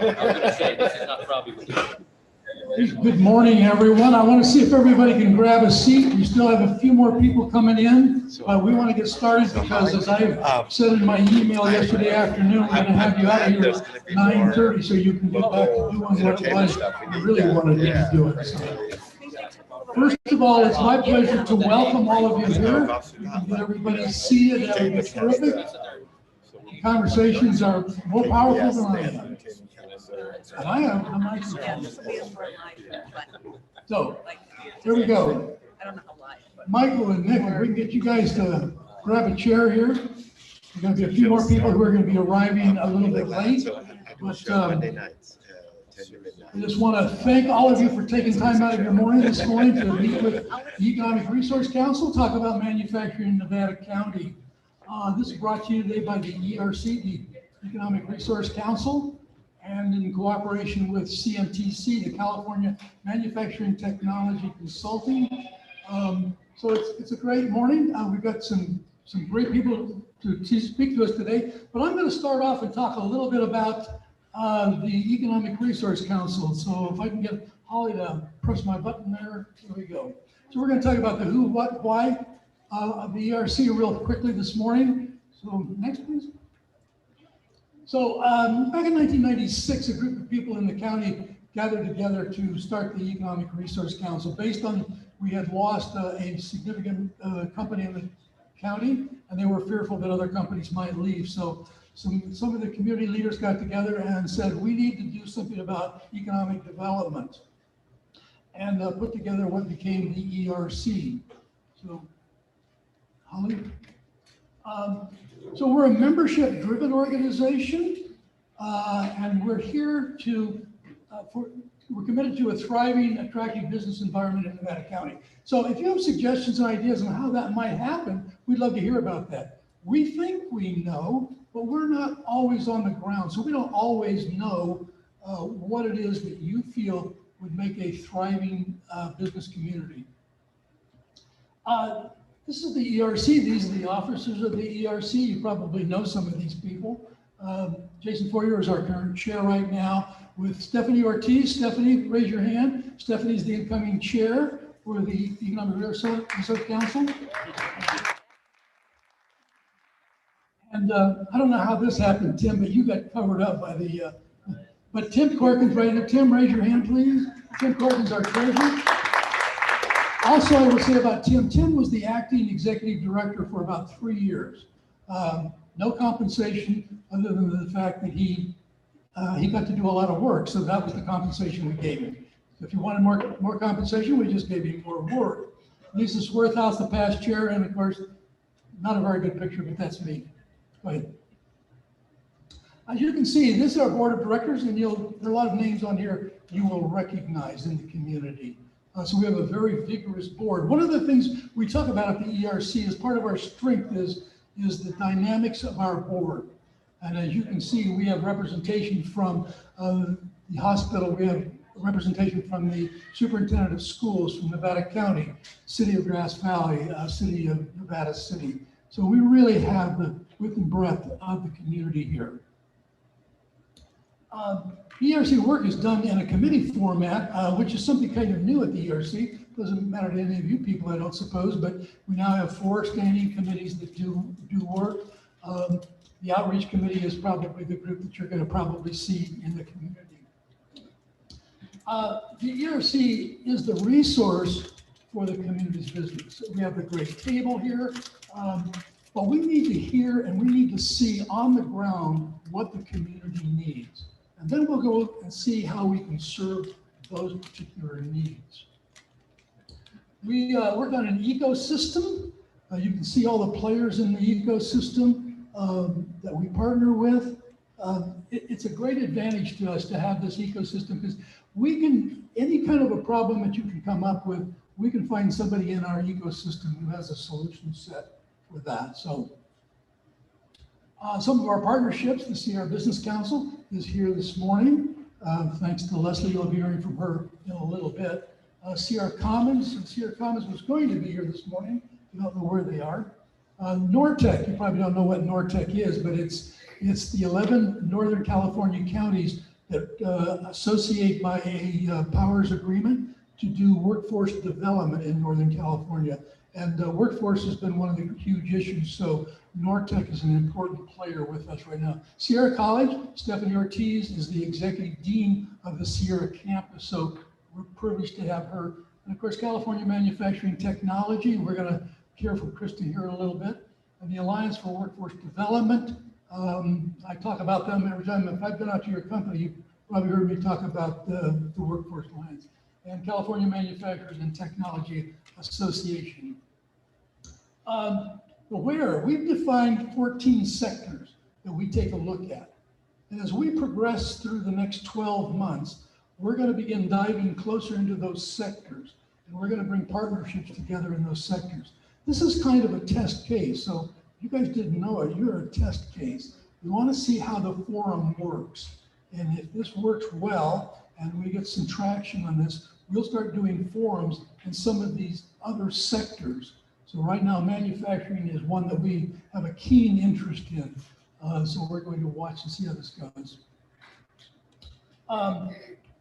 I was going to say, this is not probably what Good morning, everyone. I want to see if everybody can grab a seat. We still have a few more people coming in, but we want to get started because, as I said in my email yesterday afternoon, we're going to have you out of here at 9:30 so you can get back to doing what it was you really wanted to be doing. So, first of all, it's my pleasure to welcome all of you here. We can get everybody seated. That would be terrific. Conversations are more powerful than I am. And I am. I'm nice. So, here we go. Michael and Nick, if we can get you guys to grab a chair here. There's going to be a few more people who are going to be arriving a little bit late. But I just want to thank all of you for taking time out of your morning this morning to meet with the Economic Resource Council, talk about manufacturing in Nevada County. This is brought to you today by the ERC, the Economic Resource Council, and in cooperation with CMTC, the California Manufacturing Technology Consulting. So it's a great morning. We've got some great people to speak to us today, but I'm going to start off and talk a little bit about the Economic Resource Council. So if I can get Holly to press my button there, here we go. So we're going to talk about the who, what, why of the ERC real quickly this morning. So next, please. So back in 1996, a group of people in the county gathered together to start the Economic Resource Council based on we had lost a significant company in the county, and they were fearful that other companies might leave. So some of the community leaders got together and said, we need to do something about economic development, and put together what became the ERC. So, Holly? So we're a membership-driven organization, and we're here to, we're committed to a thriving, attractive business environment in Nevada County. So if you have suggestions and ideas on how that might happen, we'd love to hear about that. We think we know, but we're not always on the ground, so we don't always know what it is that you feel would make a thriving business community. This is the ERC. These are the officers of the ERC. You probably know some of these people. Jason Foyer is our current chair right now with Stephanie Ortiz. Stephanie, raise your hand. Stephanie is the incoming chair for the Economic Resource Council. And I don't know how this happened, Tim, but you got covered up by the, but Tim Corkin's right there. Tim, raise your hand, please. Tim Corkin's our treasurer. Also, I will say about Tim, Tim was the acting executive director for about 3 years. No compensation other than the fact that he got to do a lot of work. So that was the compensation we gave him. If you wanted more compensation, we just gave him more work. Lisa Swarthouse, the past chair, and of course, not a very good picture, but that's me. Go ahead. As you can see, this is our board of directors, and there are a lot of names on here you will recognize in the community. So we have a very vigorous board. One of the things we talk about at the ERC as part of our strength is the dynamics of our board. And as you can see, we have representation from the hospital, we have representation from the superintendent of schools from Nevada County, City of Grass Valley, City of Nevada City. So we really have the width and breadth of the community here. ERC work is done in a committee format, which is something kind of new at the ERC. Doesn't matter to any of you people, I don't suppose, but we now have 4 standing committees that do work. The outreach committee is probably the group that you're going to probably see in the community. The ERC is the resource for the community's business. We have the great table here, but we need to hear and we need to see on the ground what the community needs. And then we'll go and see how we can serve those particular needs. We work on an ecosystem. You can see all the players in the ecosystem that we partner with. It's a great advantage to us to have this ecosystem because we can, any kind of a problem that you can come up with, we can find somebody in our ecosystem who has a solution set for that. So some of our partnerships, the Sierra Business Council is here this morning. Thanks to Leslie, you'll be hearing from her in a little bit. Sierra Commons was going to be here this morning. You don't know where they are. Nortec, you probably don't know what Nortec is, but it's the 11 Northern California counties that associate by a powers agreement to do workforce development in Northern California. And workforce has been one of the huge issues. So Nortec is an important player with us right now. Sierra College, Stephanie Ortiz is the executive dean of the Sierra campus. So we're privileged to have her. And of course, California Manufacturing Technology, we're gonna hear from Kristen here in a little bit. And the Alliance for Workforce Development, I talk about them every time. If I've been out to your company, you've probably heard me talk about the Workforce Alliance. And California Manufacturers and Technology Association. We've defined 14 sectors that we take a look at. And as we progress through the next 12 months, we're going to begin diving closer into those sectors. And we're going to bring partnerships together in those sectors. This is kind of a test case. So if you guys didn't know it, you're a test case. We want to see how the forum works. And if this works well, and we get some traction on this, we'll start doing forums in some of these other sectors. So right now, manufacturing is one that we have a keen interest in. So we're going to watch and see how this goes.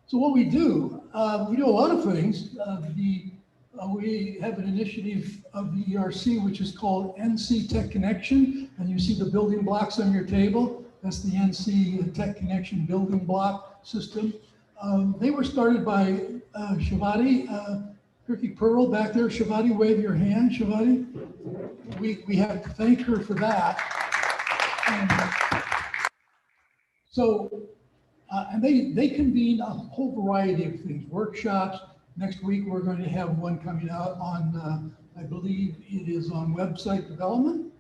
So what we do a lot of things. We have an initiative of the ERC, which is called NC Tech Connection. And you see the building blocks on your table. That's the NC Tech Connection building block system. They were started by Shivati, Kirky Pearl back there. Shivati, wave your hand, Shivati. We have to thank her for that. And they convene a whole variety of things, workshops. Next week, we're going to have one coming out on, I believe it is on website development.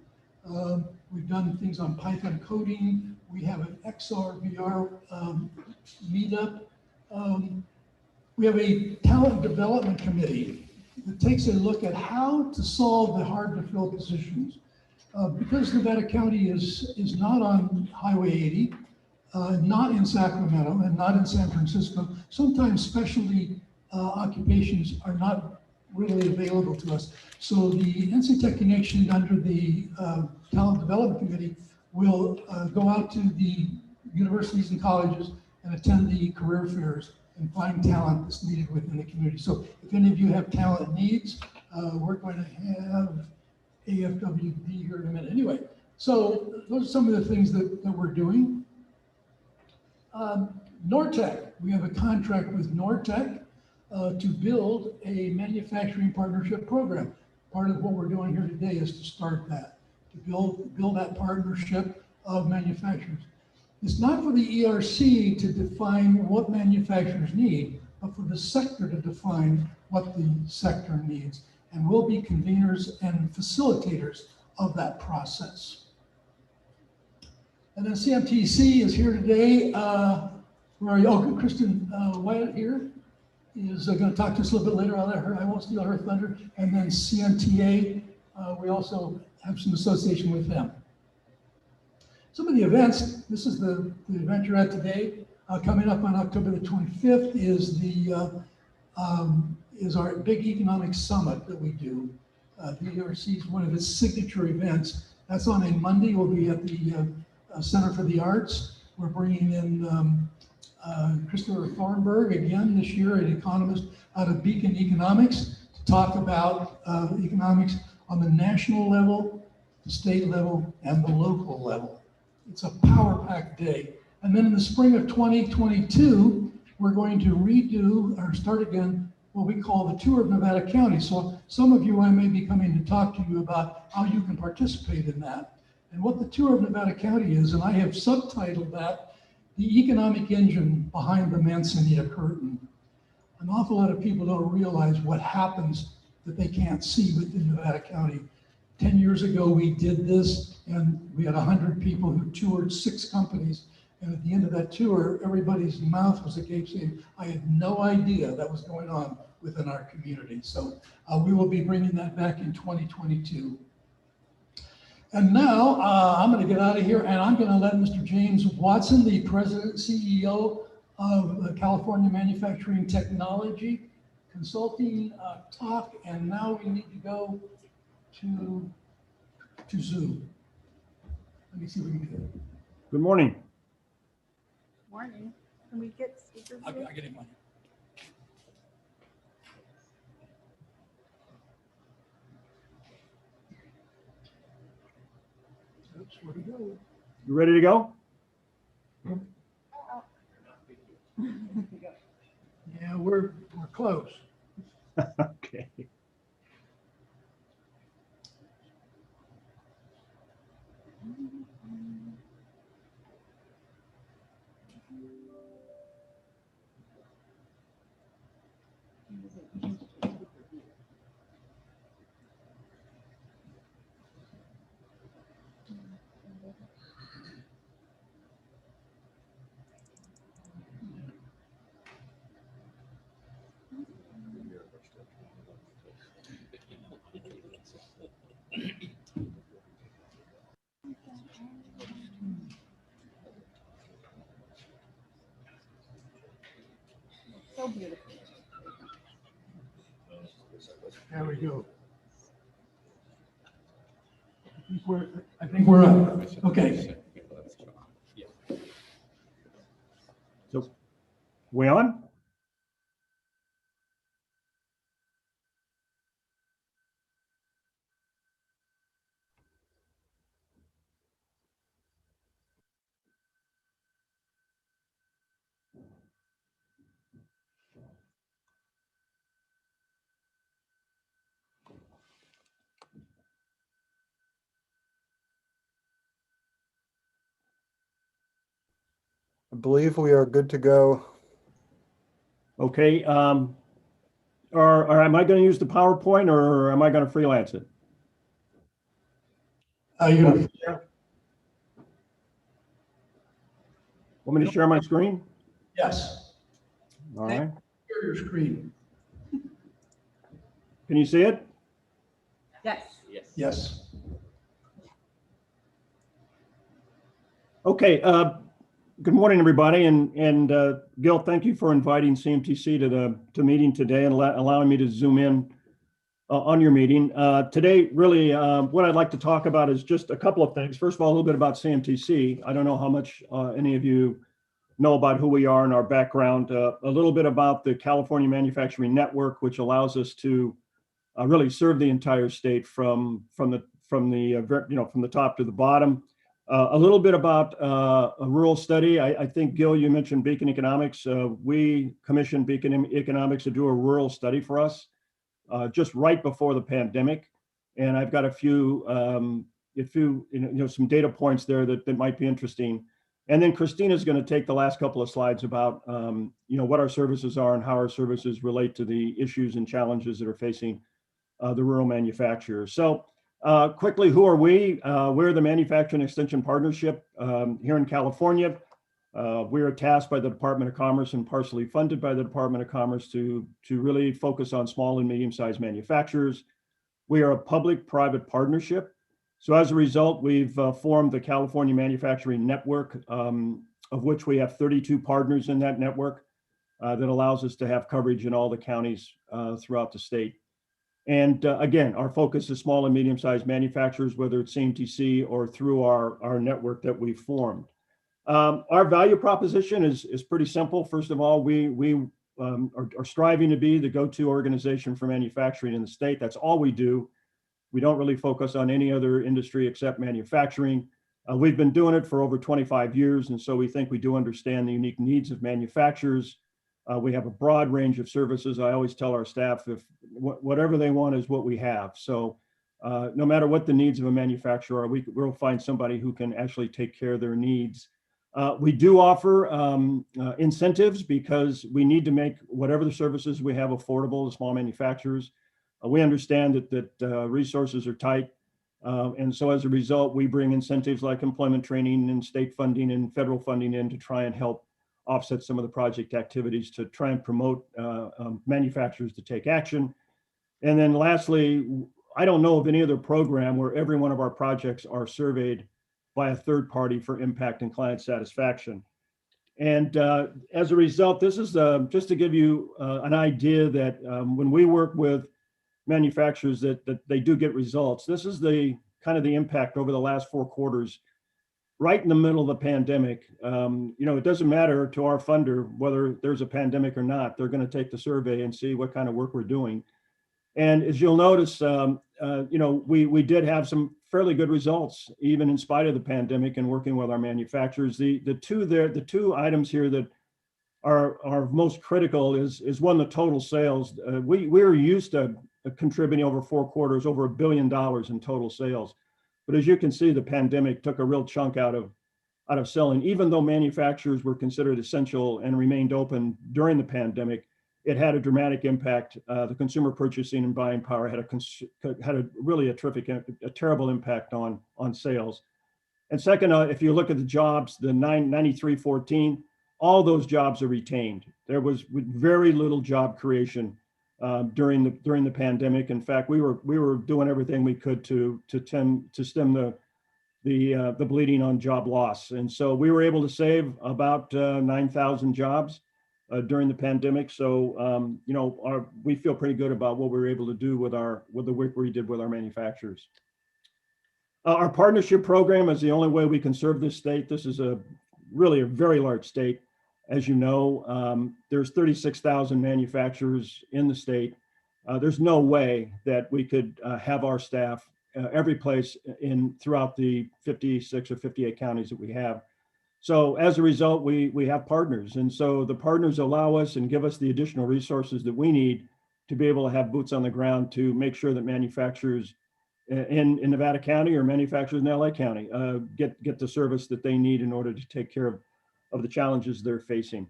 We've done things on Python coding. We have an XR, VR meetup. We have a talent development committee that takes a look at how to solve the hard to fill positions. Because Nevada County is not on Highway 80, not in Sacramento and not in San Francisco, sometimes specialty occupations are not really available to us. So the NC Tech Connection under the Talent Development Committee will go out to the universities and colleges and attend the career fairs and find talent that's needed within the community. So if any of you have talent needs, we're going to have AFWD here in a minute. Anyway, so those are some of the things that we're doing. Nortec, we have a contract with Nortec to build a manufacturing partnership program. Part of what we're doing here today is to start that, to build that partnership of manufacturers. It's not for the ERC to define what manufacturers need, but for the sector to define what the sector needs. And we'll be conveners and facilitators of that process. And then CMTC is here today. Where are you? Oh, Kristen Wyatt here is going to talk to us a little bit later. I won't steal her thunder. And then CMTA, we also have some association with them. Some of the events, this is the event you're at today. Coming up on October the 25th is our big economic summit that we do. The ERC is one of its signature events. That's on a Monday. We'll be at the Center for the Arts. We're bringing in Christopher Thornburg again this year, an economist out of Beacon Economics, to talk about economics on the national level, the state level, and the local level. It's a power-packed day. And then in the spring of 2022, we're going to redo or start again what we call the Tour of Nevada County. So some of you, I may be coming to talk to you about how you can participate in that and what the Tour of Nevada County is. And I have subtitled that, The Economic Engine Behind the Manzanita Curtain. An awful lot of people don't realize what happens that they can't see within Nevada County. 10 years ago, we did this, and we had 100 people who toured 6 companies. And at the end of that tour, everybody's mouth was agape saying, I had no idea that was going on within our community. So we will be bringing that back in 2022. And now I'm going to get out of here, and I'm going to let Mr. James Watson, the President and CEO of California Manufacturing Technology Consulting, talk. And now we need to go to Zoom. Let me see if we can do it. Good morning. Morning. Can we get speakers? I get him on. Oops, where'd he go? You ready to go? Yeah, we're close. Okay. So beautiful. There we go. I think we're up. Okay. So, we on? I believe we are good to go. Okay. Or am I going to use the PowerPoint or am I going to freelance it? You gonna, Want me to share my screen? yes. All right. Share your screen. Can you see it? Yes. Yes. Yes. Okay. Good morning, everybody. And Gil, thank you for inviting CMTC to the meeting today and allowing me to zoom in on your meeting. Today, really, what I'd like to talk about is just a couple of things. First of all, a little bit about CMTC. I don't know how much any of you know about who we are and our background. A little bit about the California Manufacturing Network, which allows us to really serve the entire state from the top to the bottom. A little bit about a rural study. I think, Gil, you mentioned Beacon Economics. We commissioned Beacon Economics to do a rural study for us just right before the pandemic. And I've got a few some data points there that might be interesting. And then Christina's going to take the last couple of slides about what our services are and how our services relate to the issues and challenges that are facing the rural manufacturers. So quickly, who are we? We're the Manufacturing Extension Partnership here in California. We are tasked by the Department of Commerce and partially funded by the Department of Commerce to really focus on small and medium-sized manufacturers. We are a public-private partnership. So as a result, we've formed the California Manufacturing Network, of which we have 32 partners in that network that allows us to have coverage in all the counties throughout the state. And again, our focus is small and medium-sized manufacturers, whether it's CMTC or through our network that we've formed. Our value proposition is pretty simple. First of all, we are striving to be the go-to organization for manufacturing in the state. That's all we do. We don't really focus on any other industry except manufacturing. We've been doing it for over 25 years, and so we think we do understand the unique needs of manufacturers. We have a broad range of services. I always tell our staff, if whatever they want is what we have. So no matter what the needs of a manufacturer are, we'll find somebody who can actually take care of their needs. We do offer incentives because we need to make whatever the services we have affordable to small manufacturers. We understand that resources are tight. And so as a result, we bring incentives like employment training and state funding and federal funding in to try and help offset some of the project activities to try and promote manufacturers to take action. And then lastly, I don't know of any other program where every one of our projects are surveyed by a third party for impact and client satisfaction. And as a result, this is just to give you an idea that when we work with manufacturers that they do get results. This is the kind of the impact over the last 4 quarters. right in the middle of the pandemic. It doesn't matter to our funder whether there's a pandemic or not. They're going to take the survey and see what kind of work we're doing. And as you'll notice, we did have some fairly good results, even in spite of the pandemic and working with our manufacturers. The two items here that are most critical is one, the total sales. We're used to contributing over 4 quarters, over $1 billion in total sales. But as you can see, the pandemic took a real chunk out of selling. Even though manufacturers were considered essential and remained open during the pandemic, it had a dramatic impact. The consumer purchasing and buying power had a terrible impact on sales. And second, if you look at the jobs, the 9314, all those jobs are retained. There was very little job creation during the pandemic. In fact, we were doing everything we could to stem the bleeding on job loss. And so we were able to save about 9,000 jobs during the pandemic. So we feel pretty good about what we were able to do with the work we did with our manufacturers. Our partnership program is the only way we can serve this state. This is really a very large state. As you know, there's 36,000 manufacturers in the state. There's no way that we could have our staff every place throughout the 56 or 58 counties that we have. So as a result, we have partners. And so the partners allow us and give us the additional resources that we need to be able to have boots on the ground to make sure that manufacturers in Nevada County or manufacturers in LA County get the service that they need in order to take care of the challenges they're facing.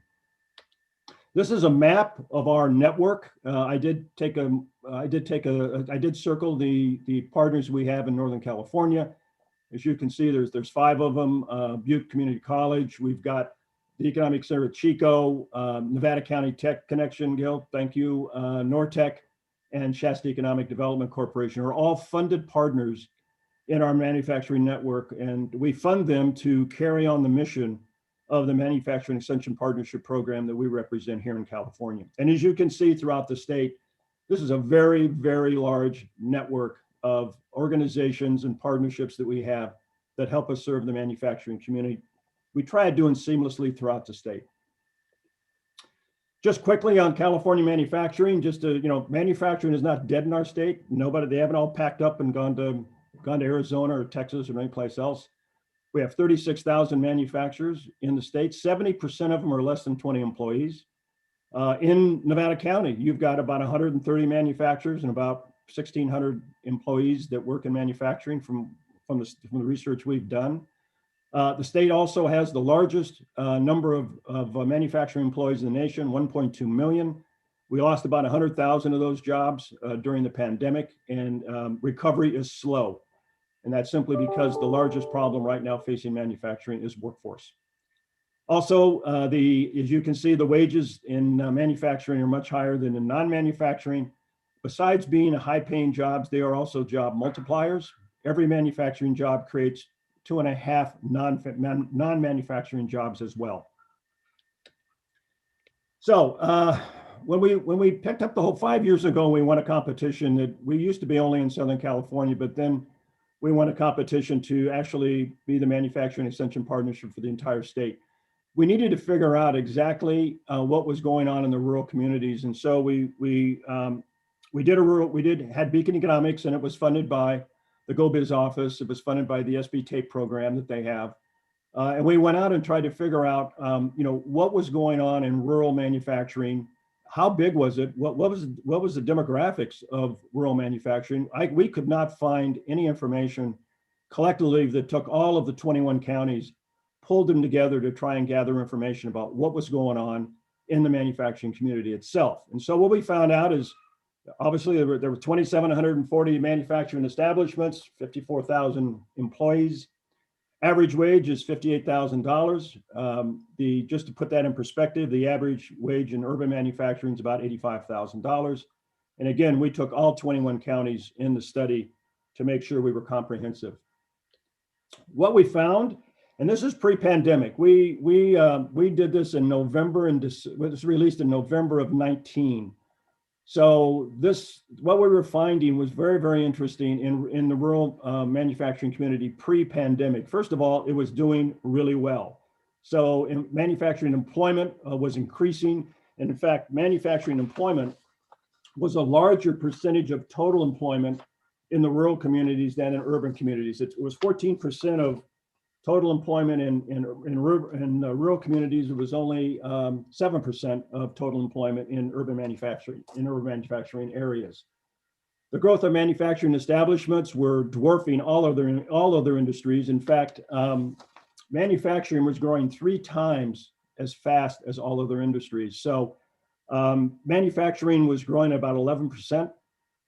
This is a map of our network. I did circle the partners we have in Northern California. As you can see, there's 5 of them. Butte Community College. We've got the Economic Center at Chico, Nevada County Tech Connection Guild. Thank you. Nortec and Shasta Economic Development Corporation are all funded partners in our manufacturing network, and we fund them to carry on the mission of the Manufacturing Extension Partnership Program that we represent here in California. And as you can see throughout the state, this is a very, very large network of organizations and partnerships that we have that help us serve the manufacturing community. We try doing seamlessly throughout the state. Just quickly on California manufacturing, manufacturing is not dead in our state. They haven't all packed up and gone to Arizona or Texas or any place else. We have 36,000 manufacturers in the state. 70% of them are less than 20 employees. In Nevada County, you've got about 130 manufacturers and about 1,600 employees that work in manufacturing from the research we've done. The state also has the largest number of manufacturing employees in the nation, 1.2 million. We lost about 100,000 of those jobs during the pandemic, and recovery is slow. And that's simply because the largest problem right now facing manufacturing is workforce. Also, as you can see, the wages in manufacturing are much higher than in non-manufacturing. Besides being high-paying jobs, they are also job multipliers. Every manufacturing job creates 2.5 non-manufacturing jobs as well. So when we picked up the whole 5 years ago, we won a competition that we used to be only in Southern California, but then we won a competition to actually be the manufacturing extension partnership for the entire state. We needed to figure out exactly what was going on in the rural communities, and so we had Beacon Economics, and it was funded by the GoBiz office. It was funded by the SB TAPE program that they have, and we went out and tried to figure out, what was going on in rural manufacturing. How big was it? What was the demographics of rural manufacturing? We could not find any information collectively that took all of the 21 counties, pulled them together to try and gather information about what was going on in the manufacturing community itself. And so what we found out is, obviously, there were 2,740 manufacturing establishments, 54,000 employees. Average wage is $58,000. Just to put that in perspective, the average wage in urban manufacturing is about $85,000. And again, we took all 21 counties in the study to make sure we were comprehensive. What we found, and this is pre-pandemic, we did this in November, and it was released in November of 19. So what we were finding was very, very interesting in the rural manufacturing community pre-pandemic. First of all, it was doing really well. So manufacturing employment was increasing. And in fact, manufacturing employment was a larger percentage of total employment in the rural communities than in urban communities. It was 14% of total employment in rural communities. It was only 7% of total employment in urban manufacturing areas. The growth of manufacturing establishments were dwarfing all other industries. In fact, manufacturing was growing 3 times as fast as all other industries. So manufacturing was growing about 11%.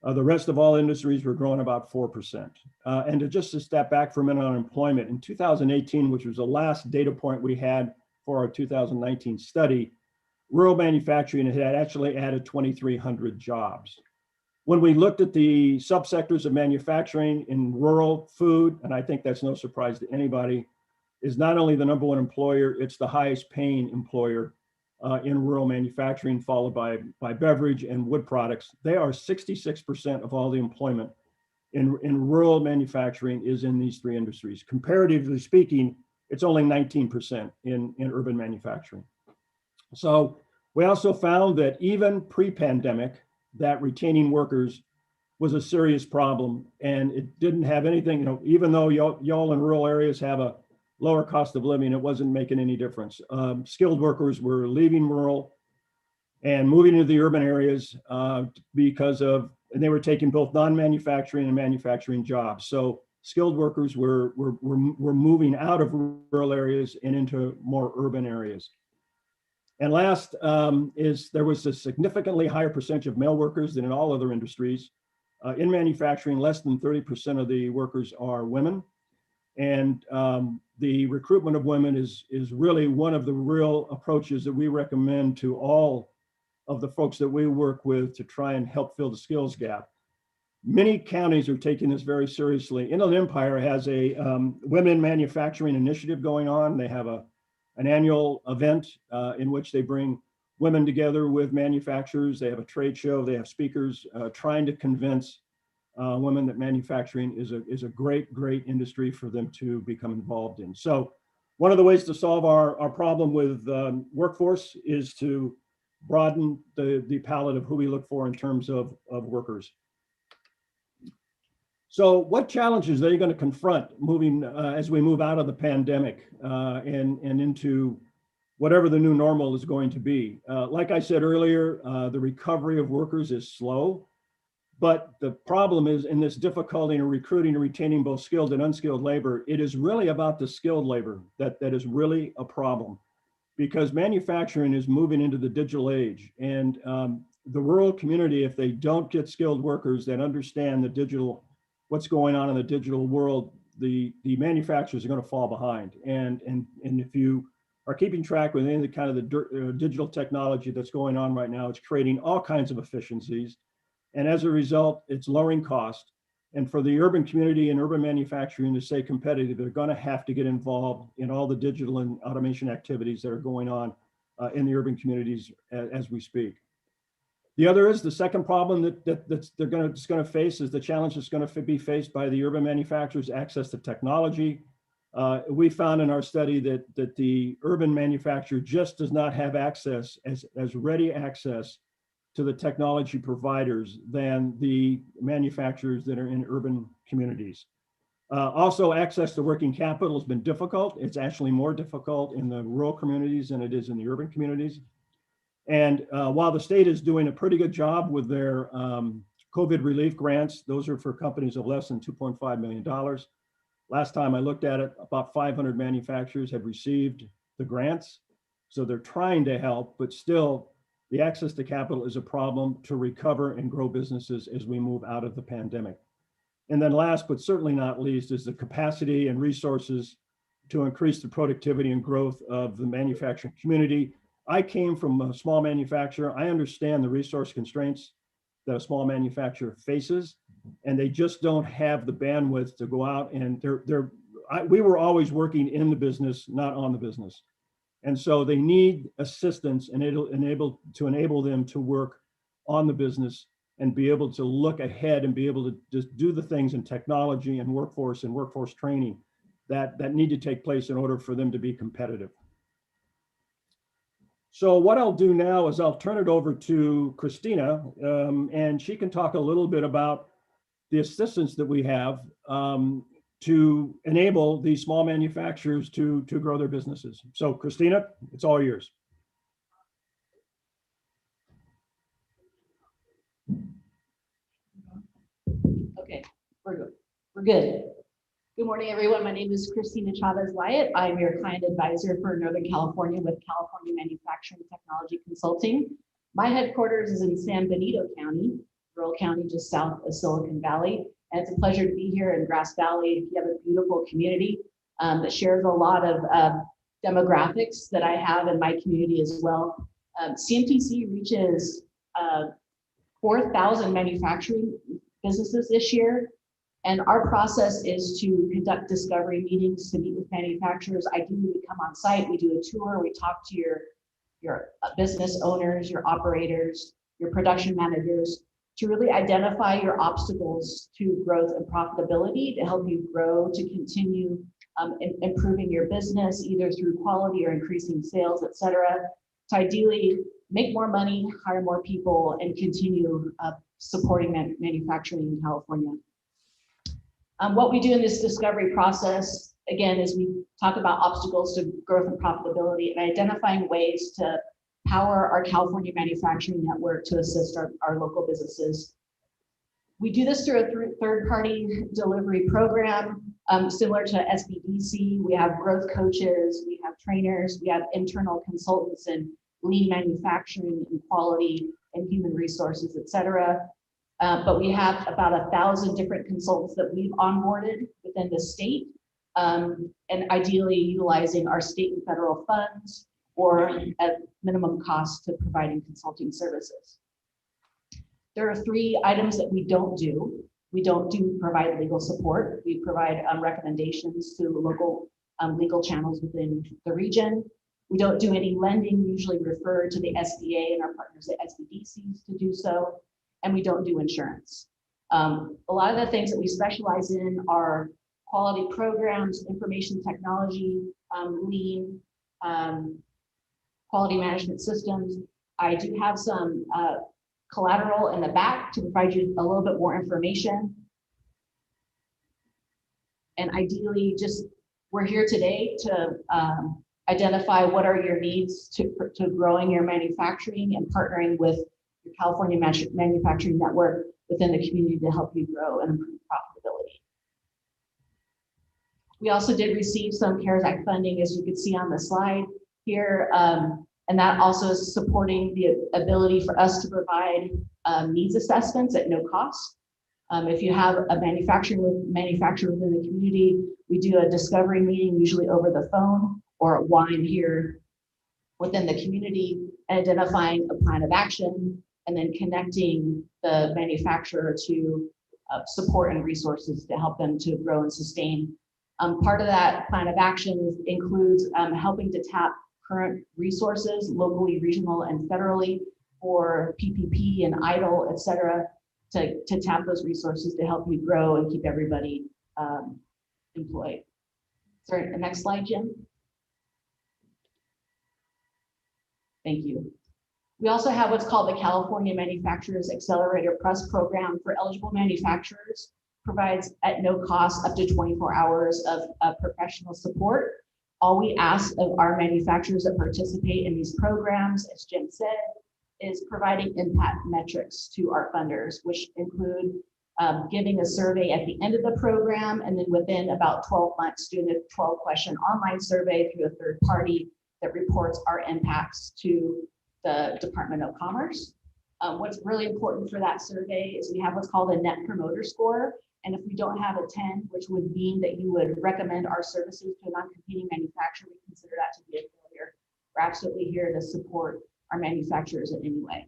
The rest of all industries were growing about 4%. And just to step back for a minute on employment, in 2018, which was the last data point we had for our 2019 study, rural manufacturing had actually added 2,300 jobs. When we looked at the subsectors of manufacturing in rural, food, and I think that's no surprise to anybody, is not only the #1 employer, it's the highest paying employer in rural manufacturing, followed by beverage and wood products. They are 66% of all the employment in rural manufacturing is in these 3 industries. Comparatively speaking, it's only 19% in urban manufacturing. So we also found that even pre-pandemic, that retaining workers was a serious problem, and it didn't have anything, even though y'all in rural areas have a lower cost of living, it wasn't making any difference. Skilled workers were leaving rural and moving into the urban areas and they were taking both non-manufacturing and manufacturing jobs. So skilled workers were moving out of rural areas and into more urban areas. And last is there was a significantly higher percentage of male workers than in all other industries. In manufacturing, less than 30% of the workers are women. And the recruitment of women is really one of the real approaches that we recommend to all of the folks that we work with to try and help fill the skills gap. Many counties are taking this very seriously. Inland Empire has a women manufacturing initiative going on. They have an annual event in which they bring women together with manufacturers. They have a trade show. They have speakers trying to convince women that manufacturing is a great industry for them to become involved in. So one of the ways to solve our problem with workforce is to broaden the palette of who we look for in terms of workers. So what challenges are you going to confront moving as we move out of the pandemic and into whatever the new normal is going to be? Like I said earlier, the recovery of workers is slow. But the problem is in this difficulty in recruiting and retaining both skilled and unskilled labor, it is really about the skilled labor that is really a problem, because manufacturing is moving into the digital age. And the rural community, if they don't get skilled workers that understand what's going on in the digital world, the manufacturers are going to fall behind. And if you are keeping track with any of the kind of the digital technology that's going on right now, it's creating all kinds of efficiencies. And as a result, it's lowering cost. And for the urban community and urban manufacturing to stay competitive, they're going to have to get involved in all the digital and automation activities that are going on in the urban communities as we speak. The second problem that they're going to face is the challenge that's going to be faced by the urban manufacturers: access to technology. We found in our study that the urban manufacturer just does not have access as ready access to the technology providers than the manufacturers that are in urban communities. Also, access to working capital has been difficult. It's actually more difficult in the rural communities than it is in the urban communities. And while the state is doing a pretty good job with their COVID relief grants, those are for companies of less than $2.5 million. Last time I looked at it, about 500 manufacturers have received the grants. So they're trying to help, but still, the access to capital is a problem to recover and grow businesses as we move out of the pandemic. And then last, but certainly not least, is the capacity and resources to increase the productivity and growth of the manufacturing community. I came from a small manufacturer. I understand the resource constraints that a small manufacturer faces, and they just don't have the bandwidth to go out and we were always working in the business, not on the business. And so they need assistance and it'll enable them to work on the business and be able to look ahead and be able to just do the things in technology and workforce training that need to take place in order for them to be competitive. So what I'll do now is I'll turn it over to Christina, and she can talk a little bit about the assistance that we have to enable these small manufacturers to grow their businesses. So Christina, it's all yours. Okay, we're good. We're good. Good morning, everyone. My name is Christina Chavez-Wyatt. I'm your client advisor for Northern California with California Manufacturing Technology Consulting. My headquarters is in San Benito County, rural county just south of Silicon Valley. And it's a pleasure to be here in Grass Valley. You have a beautiful community that shares a lot of demographics that I have in my community as well. CMTC reaches 4,000 manufacturing businesses this year. And our process is to conduct discovery meetings to meet with manufacturers. Ideally, we come on site, we do a tour, we talk to your business owners, your operators, your production managers, to really identify your obstacles to growth and profitability to help you grow, to continue improving your business, either through quality or increasing sales, et cetera. To ideally make more money, hire more people, and continue supporting manufacturing in California. What we do in this discovery process, again, is we talk about obstacles to growth and profitability and identifying ways to power our California manufacturing network to assist our local businesses. We do this through a third-party delivery program, similar to SBDC. We have growth coaches, we have trainers, we have internal consultants in lean manufacturing and quality and human resources, et cetera. But we have about 1,000 different consultants that we've onboarded within the state, and ideally utilizing our state and federal funds or at minimum cost to providing consulting services. There are 3 items that we don't do. We don't provide legal support. We provide recommendations to local legal channels within the region. We don't do any lending, we usually refer to the SBA and our partners at SBDCs to do so. And we don't do insurance. A lot of the things that we specialize in are quality programs, information technology, lean, quality management systems. I do have some collateral in the back to provide you a little bit more information. And ideally, we're here today to identify what are your needs to growing your manufacturing and partnering with your California manufacturing network within the community to help you grow and improve profitability. We also did receive some CARES Act funding, as you can see on the slide here, and that also is supporting the ability for us to provide needs assessments at no cost. If you have a manufacturer within the community, we do a discovery meeting, usually over the phone or at wine here within the community, identifying a plan of action, and then connecting the manufacturer to support and resources to help them to grow and sustain. Part of that plan of action includes helping to tap current resources, locally, regional, and federally, for PPP and EIDL, et cetera, to tap those resources to help you grow and keep everybody employed. Sorry, the next slide, Jim. Thank you. We also have what's called the California Manufacturers Accelerator Plus program for eligible manufacturers. Provides at no cost up to 24 hours of professional support. All we ask of our manufacturers that participate in these programs, as Jim said, is providing impact metrics to our funders, which include giving a survey at the end of the program, and then within about 12 months doing a 12-question online survey through a third party that reports our impacts to the Department of Commerce. What's really important for that survey is we have what's called a Net Promoter Score. And if we don't have a 10, which would mean that you would recommend our services to a non-competing manufacturer, we consider that to be a failure. We're absolutely here to support our manufacturers in any way.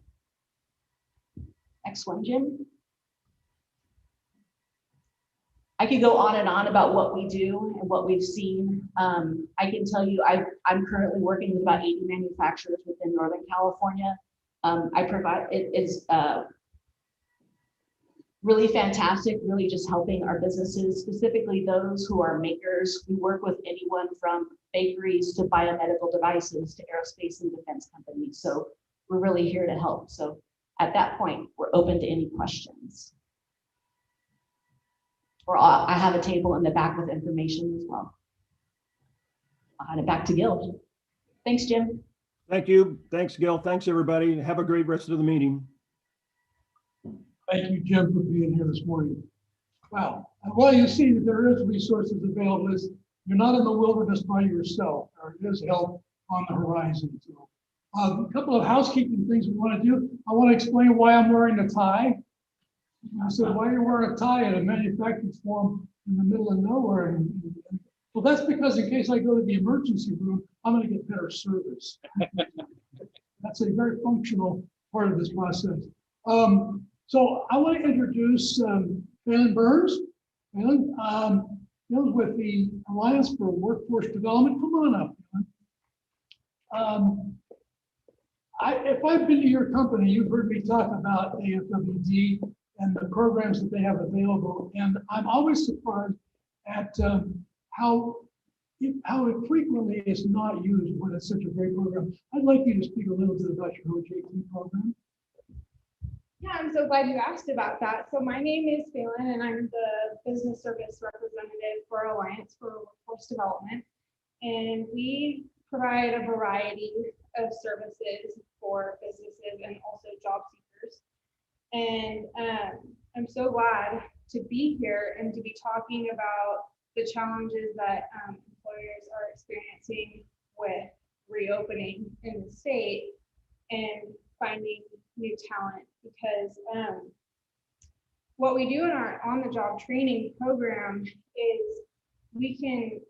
Next one, Jim. I could go on and on about what we do and what we've seen. I can tell you I'm currently working with about 80 manufacturers within Northern California. I provide, it is really fantastic, really just helping our businesses, specifically those who are makers. We work with anyone from bakeries to biomedical devices to aerospace and defense companies. So we're really here to help. So at that point, we're open to any questions. Or I have a table in the back with information as well. I'll hand it back to Gil. Thanks, Jim. Thank you. Thanks, Gil. Thanks, everybody. Have a great rest of the meeting. Thank you, Jim, for being here this morning. Wow. And while you see that there is resources available, you're not in the wilderness by yourself. There is help on the horizon. So, a couple of housekeeping things we want to do. I want to explain why I'm wearing a tie. I said, why are you wearing a tie at a manufacturing forum in the middle of nowhere? Well, that's because in case I go to the emergency room, I'm going to get better service. That's a very functional part of this process. So I want to introduce Alan Burns. Alan deals with the Alliance for Workforce Development. Come on up, Alan. If I've been to your company, you've heard me talk about AFWD and the programs that they have available. And I'm always surprised at how frequently it's not used when it's such a great program. I'd like you to speak a little bit about your OJT program. Yeah, I'm so glad you asked about that. So my name is Phelan, and I'm the business service representative for Alliance for Workforce Development. And we provide a variety of services for businesses and also job seekers. And I'm so glad to be here and to be talking about the challenges that employers are experiencing with reopening in the state and finding new talent, because what we do in our on-the-job training program is we can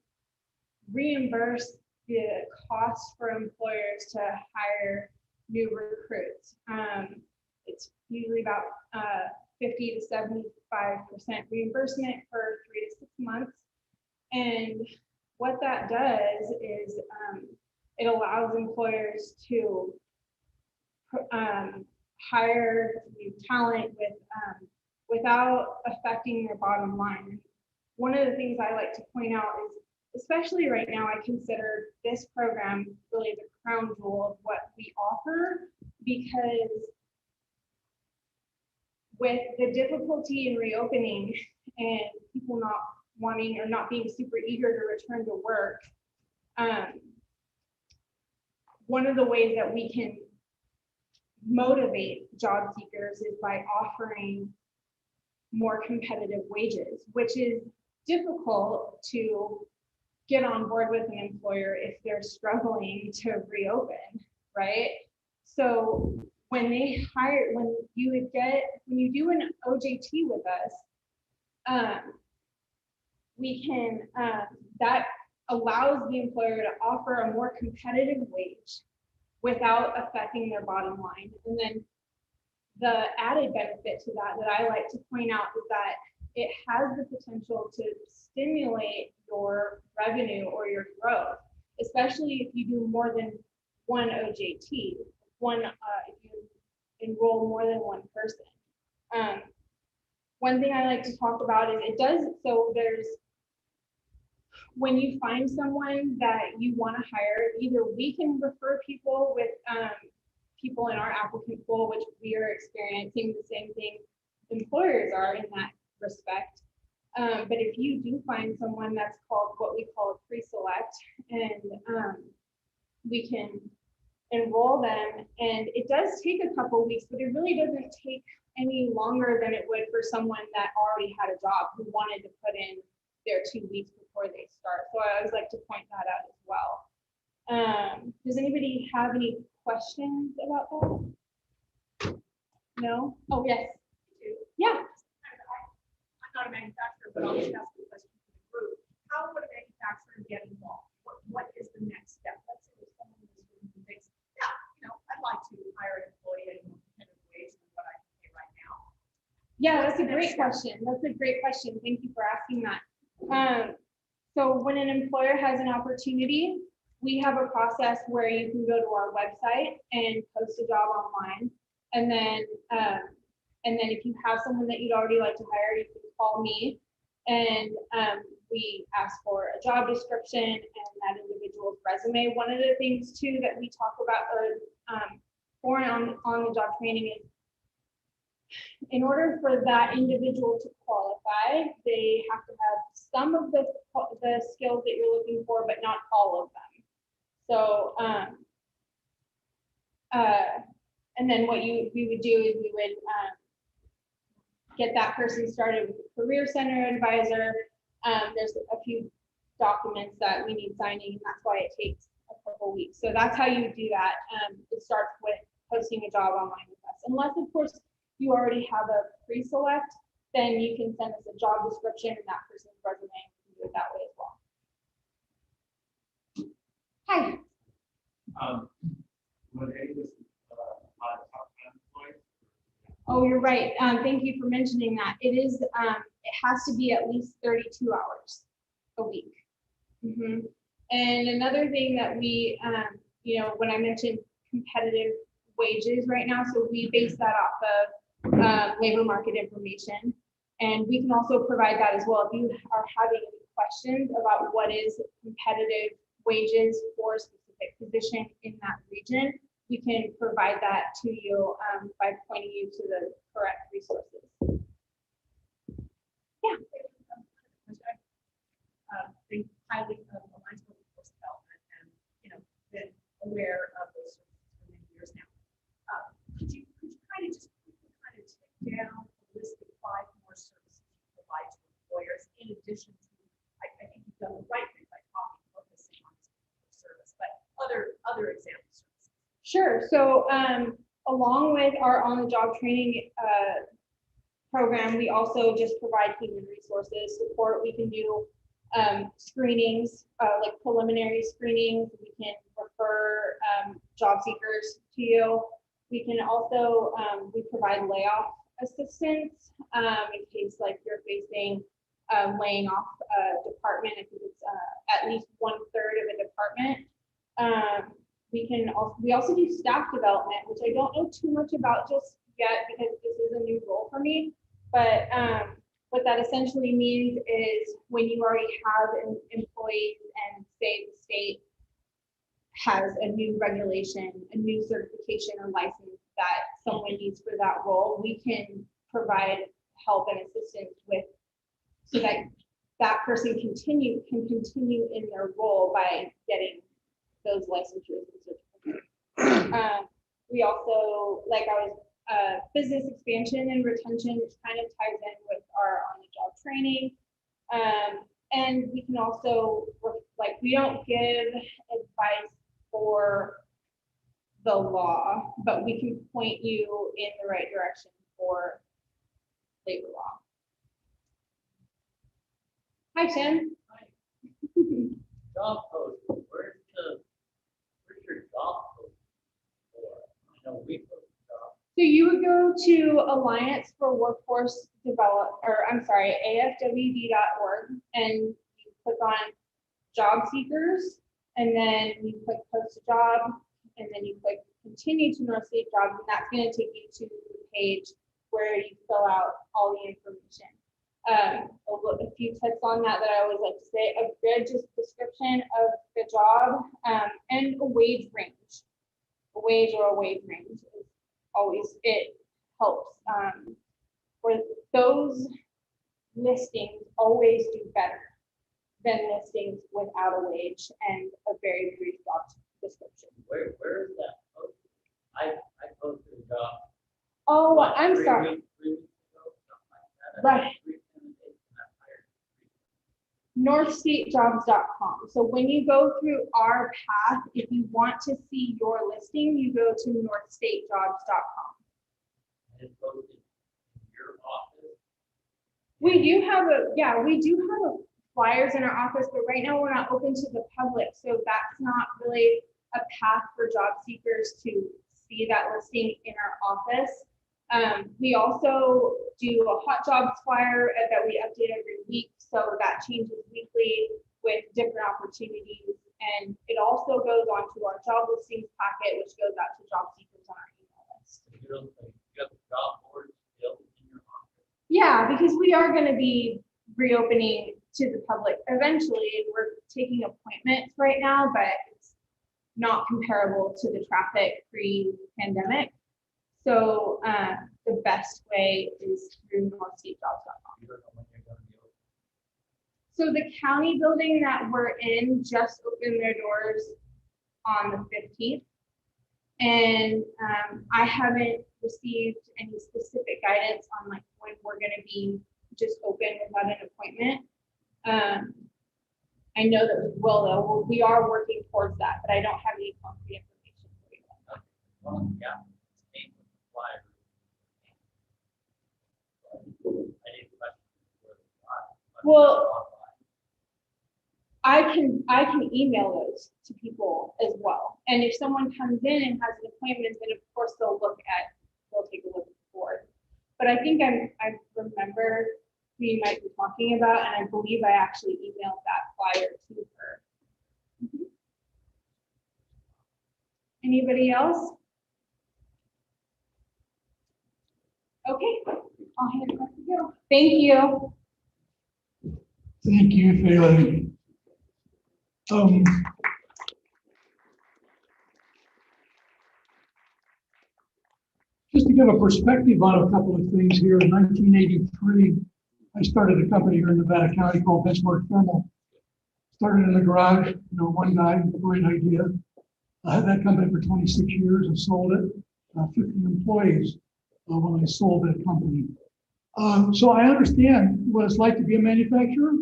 reimburse the cost for employers to hire new recruits. It's usually about 50 to 75% reimbursement for 3 to 6 months. And what that does is it allows employers to hire new talent without affecting their bottom line. One of the things I like to point out is, especially right now, I consider this program really the crown jewel of what we offer, because with the difficulty in reopening and people not wanting or not being super eager to return to work, one of the ways that we can motivate job seekers is by offering more competitive wages, which is difficult to get on board with an employer if they're struggling to reopen, right? So when they hire, when you do an OJT with us, we can, that allows the employer to offer a more competitive wage without affecting their bottom line. And then the added benefit to that I like to point out is that it has the potential to stimulate your revenue or your growth, especially if you do more than one OJT, if you enroll more than one person. One thing I like to talk about is when you find someone that you want to hire, either we can refer people with people in our applicant pool, which we are experiencing the same thing employers are in that respect. But if you do find someone that's called what we call a pre-select, and we can enroll them, and it does take a couple weeks, but it really doesn't take any longer than it would for someone that already had a job who wanted to put in their 2 weeks before they start. So I always like to point that out as well. Does anybody have any questions about that? No? Oh, yes. Yeah. I'm not a manufacturer, but I'll just ask the question to the group. How would a manufacturer get involved? What is the next step? Let's say there's someone in this room who thinks, yeah, I'd like to hire an employee at a more competitive wage than what I can pay right now. Yeah, that's a great question. That's a great question. Thank you for asking that. So when an employer has an opportunity, we have a process where you can go to our website and post a job online. And then if you have someone that you'd already like to hire, you can call me, and we ask for a job description and that individual's resume. One of the things too that we talk about on the job training is, in order for that individual to qualify, they have to have some of the skills that you're looking for, but not all of them. So, and then what we would do is we would get that person started with a career center advisor. There's a few documents that we need signing, and that's why it takes a couple weeks. So that's how you do that. It starts with posting a job online with us. Unless, of course, you already have a pre-select, then you can send us a job description and that person's resume. You can do it that way as well. Hi. Oh, you're right. Thank you for mentioning that. It is. It has to be at least 32 hours a week. And another thing that we, when I mentioned competitive wages right now, so we base that off of labor market information, and we can also provide that as well. If you are having any questions about what is competitive wages for a specific position in that region, we can provide that to you by pointing you to the correct resources. Yeah. Think highly of Alliance for Workforce Development, and been aware of those services for many years now. Could you kind of just take down a list of 5 more services you provide to employers, in addition to, I think you've done the right thing by focusing on this service, but other example services. Sure. So along with our on-the-job training program, we also just provide human resources support. We can do screenings, like preliminary screenings. We can refer job seekers to you. We can also, we provide layoff assistance in case like you're facing laying off a department. I think it's at least 1/3 of a department. We also do staff development, which I don't know too much about just yet because this is a new role for me. But what that essentially means is when you already have employees and say the state has a new regulation, a new certification or license that someone needs for that role, we can provide help and assistance with so that that person can continue in their role by getting those licensures and certificates. We also, business expansion and retention, which kind of ties in with our on-the-job training. And we can also, we don't give advice for the law, but we can point you in the right direction for labor law. Hi, Tim. Hi. Job post. Where's your job post for? I know we post jobs. So you would go to Alliance for Workforce AFWD.org, and you click on job seekers, and then you click post a job, and then you click continue to North State jobs, and that's going to take you to the page where you fill out all the information. A few tips on that I always like to say: a good description of the job, and a wage range. A wage range is always, it helps. For those listings always do better than listings without a wage and a very brief job description. Where is that posted? I posted a job. Oh, I'm sorry. 3 weeks ago, something like that. Right. NorthStateJobs.com. So when you go through our path, if you want to see your listing, you go to NorthStateJobs.com. And it's posted in your office. We do have flyers in our office, but right now we're not open to the public, so that's not really a path for job seekers to see that listing in our office. We also do a hot jobs flyer that we update every week, so that changes weekly with different opportunities And it also goes onto our job listings packet, which goes out to job seekers on our email list. You don't think you have the job board still in your office? Yeah, because we are going to be reopening to the public eventually. We're taking appointments right now, but it's not comparable to the traffic pre-pandemic. So the best way is through northstatejobs.com. You don't know when you're gonna be open. So the county building that we're in just opened their doors on the 15th. And I haven't received any specific guidance on like when we're gonna be just open without an appointment. I know that we will though, we are working towards that, but I don't have any concrete information for you. Well, yeah, it's came with the flyer. I need to question where it's at. Well, I can email those to people as well. And if someone comes in and has an appointment, then of course they'll take a look at the board. But I think I remember who you might be talking about, and I believe I actually emailed that flyer to her. Mhm. Anybody else? Okay, I'll hand it back to you. Thank you. Thank you, Phelan. Just to give a perspective on a couple of things here, in 1983, I started a company here in Nevada County called Benchmark Thermal. Started in the garage, one guy with a great idea. I had that company for 26 years and sold it, 50 employees when I sold that company. So I understand what it's like to be a manufacturer.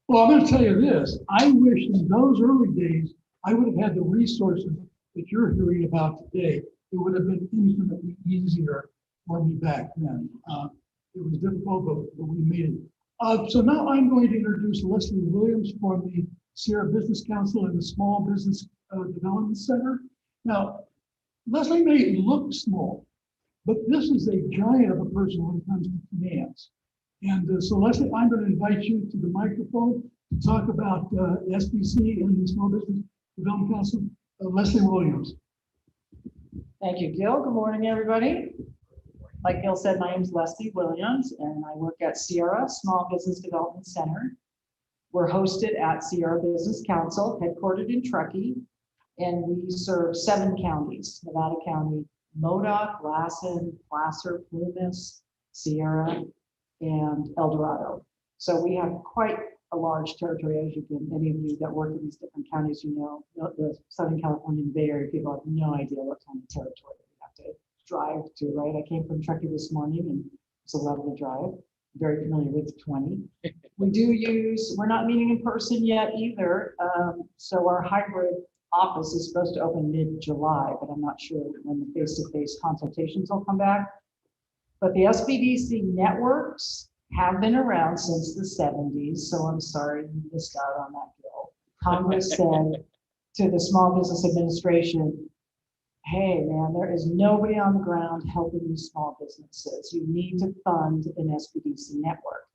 Well, I'm going to tell you this. I wish in those early days, I would have had the resources that you're hearing about today. It would have been infinitely easier for me back then. It was difficult, but we made it. So now I'm going to introduce Leslie Williams from the Sierra Business Council and the Small Business Development Center. Now, Leslie may look small, but this is a giant of a person when it comes to finance. And so Leslie, I'm going to invite you to the microphone to talk about SBC and the Small Business Development Council. Leslie Williams. Thank you, Gil. Good morning, everybody. Like Gil said, my name is Leslie Williams, and I work at Sierra Small Business Development Center. We're hosted at Sierra Business Council, headquartered in Truckee, and we serve 7 counties: Nevada County, Modoc, Lassen, Placer, Plumas, Sierra, and El Dorado. So we have quite a large territory, as you can, any of you that work in these different counties, the Southern California and Bay Area people have no idea what kind of territory we have to drive to, right? I came from Truckee this morning and it's a lovely drive. Very familiar with 20. We're not meeting in person yet either. So our hybrid office is supposed to open mid-July, but I'm not sure when the face-to-face consultations will come back. But the SBDC networks have been around since the 70s. So I'm sorry you missed out on that, Bill. Congress said to the Small Business Administration, hey, man, there is nobody on the ground helping these small businesses. You need to fund an SBDC network.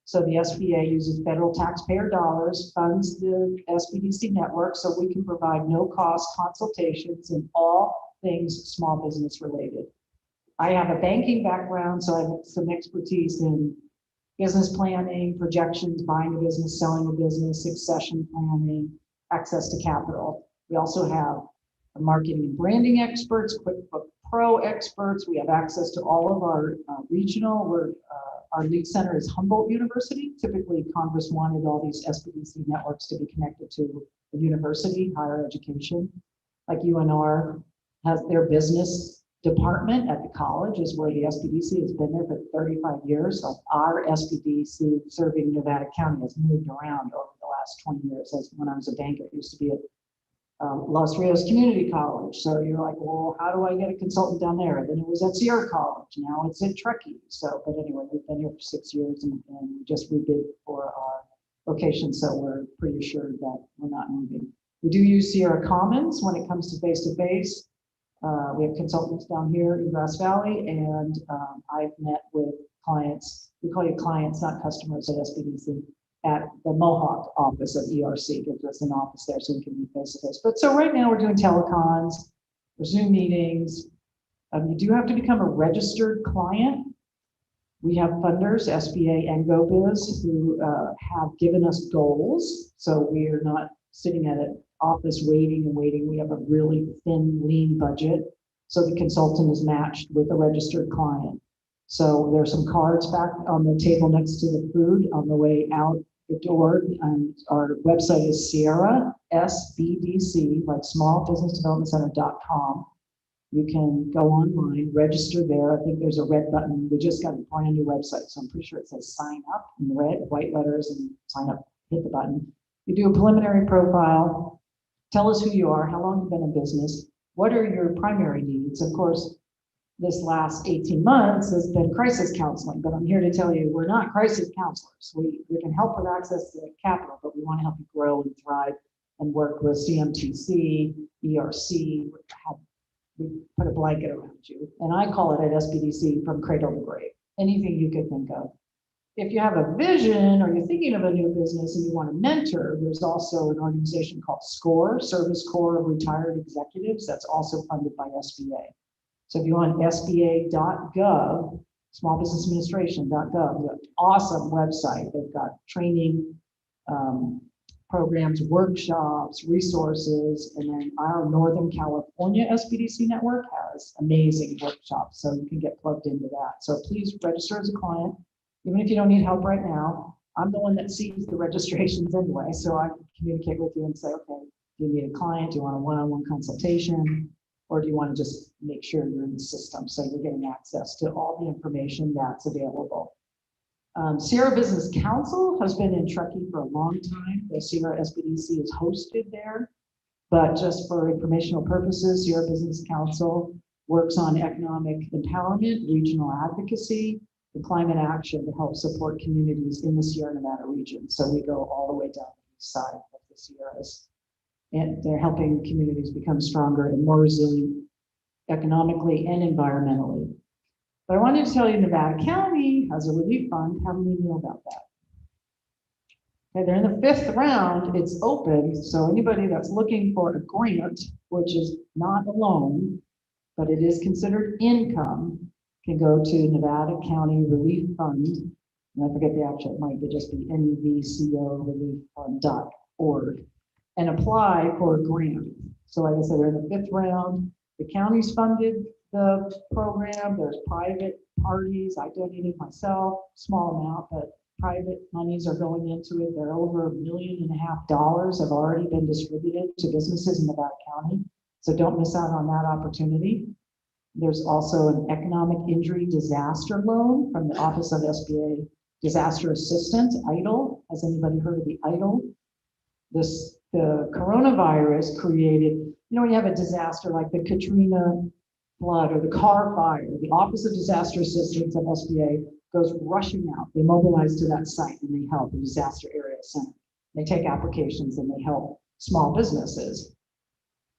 So the SBA uses federal taxpayer dollars, funds the SBDC network so we can provide no-cost consultations in all things small business related. I have a banking background, so I have some expertise in business planning, projections, buying a business, selling a business, succession planning, access to capital. We also have marketing and branding experts, QuickBooks Pro experts. We have access to all of our regional. Our lead center is Humboldt University. Typically, Congress wanted all these SBDC networks to be connected to a university, higher education. Like UNR has their business department at the college, is where the SBDC has been there for 35 years. Like our SBDC serving Nevada County has moved around over the last 20 years. As when I was a banker, it used to be at Los Rios Community College. So you're like, well, how do I get a consultant down there? Then it was at Sierra College. Now it's at Truckee. So, but anyway, we've been here for 6 years and we just rebid for our location. So we're pretty assured that we're not moving. We do use Sierra Commons when it comes to face-to-face. We have consultants down here in Grass Valley, and I've met with clients. We call you clients, not customers at SBDC. at the Mohawk office of ERC, gives us an office there so we can meet face to face. But so right now we're doing telecons, or Zoom meetings. You do have to become a registered client. We have funders, SBA and GoBiz, who have given us goals. So we're not sitting at an office waiting and waiting. We have a really thin, lean budget. So the consultant is matched with a registered client. So there's some cards back on the table next to the food on the way out the door. And our website is Sierra, SBDC, like smallbusinessdevelopmentcenter.com. You can go online, register there. I think there's a red button. We just got a brand new website, so I'm pretty sure it says sign up in red, white letters, and sign up, hit the button. You do a preliminary profile, tell us who you are, how long you've been in business, what are your primary needs. Of course, this last 18 months has been crisis counseling, but I'm here to tell you we're not crisis counselors. We can help with access to capital, but we want to help you grow and thrive and work with CMTC, ERC, we put a blanket around you. And I call it at SBDC from cradle to grave, anything you could think of. If you have a vision or you're thinking of a new business and you want to mentor, there's also an organization called SCORE, Service Corps of Retired Executives, that's also funded by SBA. So if you want SBA.gov, smallbusinessadministration.gov, awesome website. They've got training, programs, workshops, resources, and then our Northern California SBDC network has amazing workshops, so you can get plugged into that. So please register as a client, even if you don't need help right now. I'm the one that sees the registrations anyway, so I can communicate with you and say, okay, do you need a client? Do you want a one-on-one consultation? Or do you want to just make sure you're in the system so you're getting access to all the information that's available? Sierra Business Council has been in Truckee for a long time. The Sierra SBDC is hosted there, but just for informational purposes, Sierra Business Council works on economic empowerment, regional advocacy, and climate action to help support communities in the Sierra Nevada region. So we go all the way down the east side of the Sierras, and they're helping communities become stronger and more resilient economically and environmentally. But I wanted to tell you, Nevada County has a relief fund. How many know about that? Okay, they're in the 5th round. It's open, so anybody that's looking for a grant, which is not a loan, but it is considered income, can go to Nevada County Relief Fund. And I forget the actual, it might just be NVCOrelieffund.org, and apply for a grant. So like I said, they're in the 5th round. The county's funded the program. There's private parties. I donated myself, small amount, but private monies are going into it. There are over $1.5 million have already been distributed to businesses in Nevada County. So don't miss out on that opportunity. There's also an economic injury disaster loan from the Office of SBA Disaster Assistant, EIDL. Has anybody heard of the EIDL? The coronavirus created, when you have a disaster like the Katrina flood or the car fire, the Office of Disaster Assistance of SBA goes rushing out. They mobilize to that site and they help the disaster area center. They take applications and they help small businesses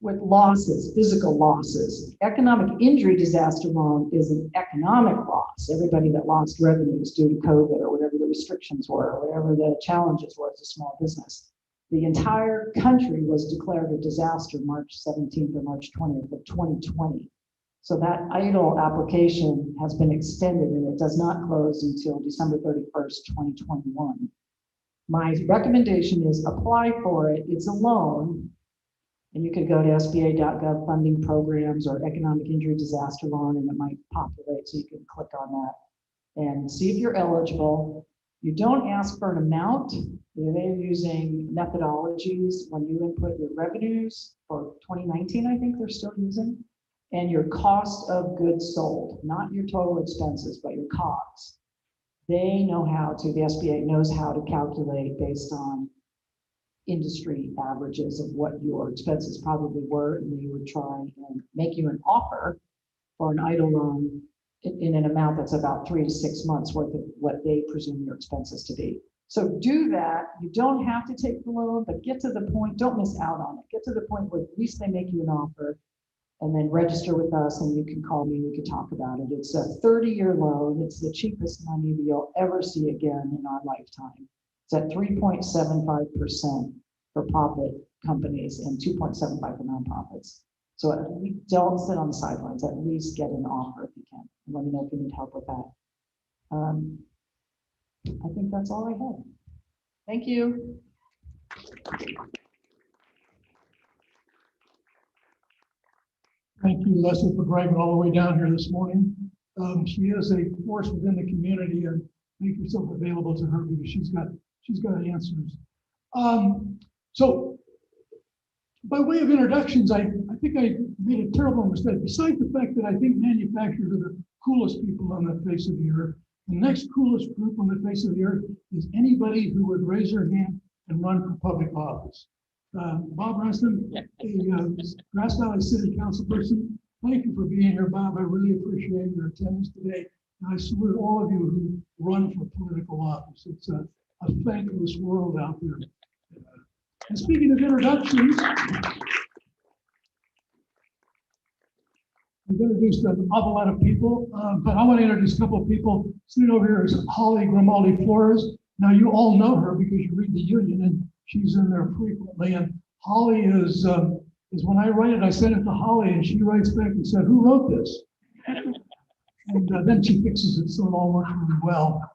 with losses, physical losses. Economic injury disaster loan is an economic loss. Everybody that lost revenues due to COVID or whatever the restrictions were, or whatever the challenges were as a small business. The entire country was declared a disaster March 17th or March 20th of 2020. So that EIDL application has been extended and it does not close until December 31st, 2021. My recommendation is apply for it. It's a loan, and you could go to sba.gov funding programs or economic injury disaster loan, and it might populate, so you can click on that and see if you're eligible. You don't ask for an amount. They're using methodologies when you input your revenues for 2019, I think they're still using, and your cost of goods sold, not your total expenses, but your costs. They know how to, the SBA knows how to calculate based on industry averages of what your expenses probably were, and they would try and make you an offer for an EIDL loan in an amount that's about 3 to 6 months worth of what they presume your expenses to be. So do that. You don't have to take the loan, but get to the point, don't miss out on it. Get to the point where at least they make you an offer, and then register with us, and you can call me, we can talk about it. It's a 30-year loan. It's the cheapest money that you'll ever see again in our lifetime. It's at 3.75% for profit companies and 2.75 for nonprofits. So don't sit on the sidelines, at least get an offer if you can. And let me know if you need help with that. I think that's all I have. Thank you. Thank you, Leslie, for driving all the way down here this morning. She is a force within the community, and make yourself available to her because she's got answers. So by way of introductions, I think I made a terrible mistake. Besides the fact that I think manufacturers are the coolest people on the face of the earth, the next coolest group on the face of the earth is anybody who would raise their hand and run for public office. Bob Rustin, a Grass Valley City Council person, thank you for being here, Bob. I really appreciate your attendance today. And I salute all of you who run for political office. It's a thankless world out there. And speaking of introductions, we've introduced an awful lot of people, but I want to introduce a couple of people. Sitting over here is Holly Grimaldi Flores. Now you all know her because you read the Union and she's in there frequently. And Holly is when I write it, I send it to Holly and she writes back and said, "Who wrote this?" And then she fixes it so it all works really well.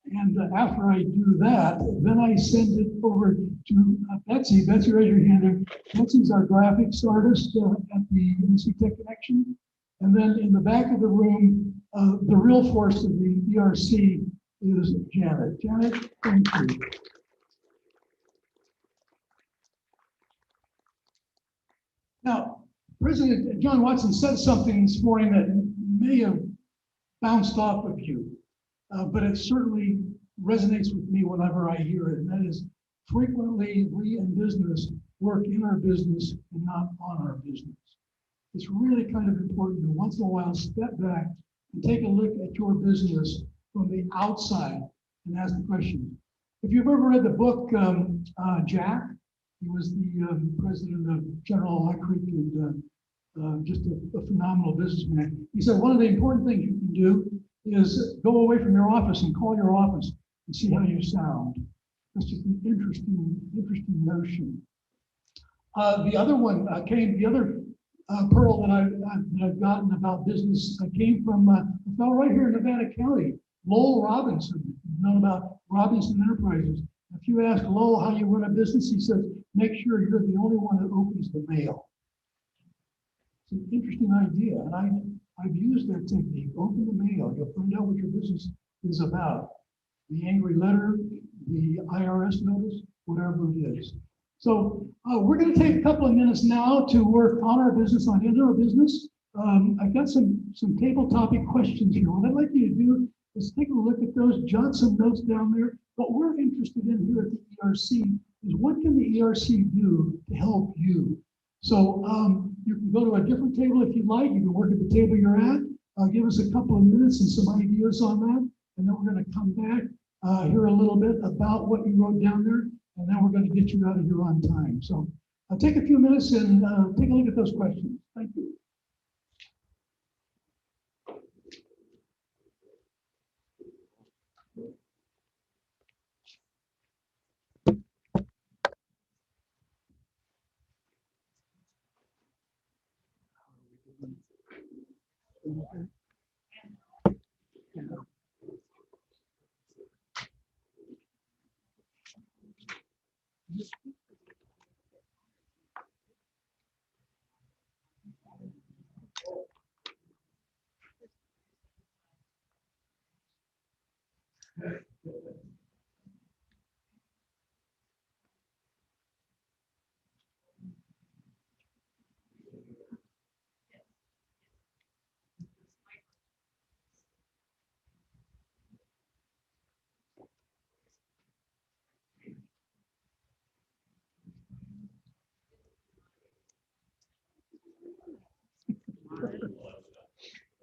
And after I do that, then I send it over to Betsy. Betsy, raise your hand. Betsy's our graphics artist at the NCERC Connection. And then in the back of the room, the real force of the ERC is Janet. Janet, thank you. Now, President John Watson said something this morning that may have bounced off of you, but it certainly resonates with me whenever I hear it, and that is frequently we in business work in our business and not on our business. It's really kind of important to once in a while step back and take a look at your business from the outside and ask the question. If you've ever read the book, Jack, he was the president of General Electric and just a phenomenal businessman. He said one of the important things you can do is go away from your office and call your office and see how you sound. That's just an interesting notion. The other one the other pearl that I've gotten about business came from a fellow right here in Nevada County, Lowell Robinson, known about Robinson Enterprises. If you ask Lowell how you run a business, he says, make sure you're the only one that opens the mail. It's an interesting idea, and I've used that technique. Open the mail, you'll find out what your business is about. The angry letter, the IRS notice, whatever it is. So we're going to take a couple of minutes now to work on our business, on into our business. I've got some table topic questions here. What I'd like you to do is take a look at those, jot some notes down there. What we're interested in here at the ERC is what can the ERC do to help you? So you can go to a different table if you'd like. You can work at the table you're at. Give us a couple of minutes and some ideas on that. And then we're going to come back, hear a little bit about what you wrote down there. And then we're going to get you out of here on time. So I'll take a few minutes and take a look at those questions. Thank you.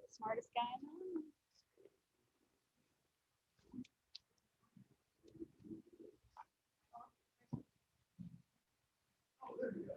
Smartest guy in the room. Oh, yeah.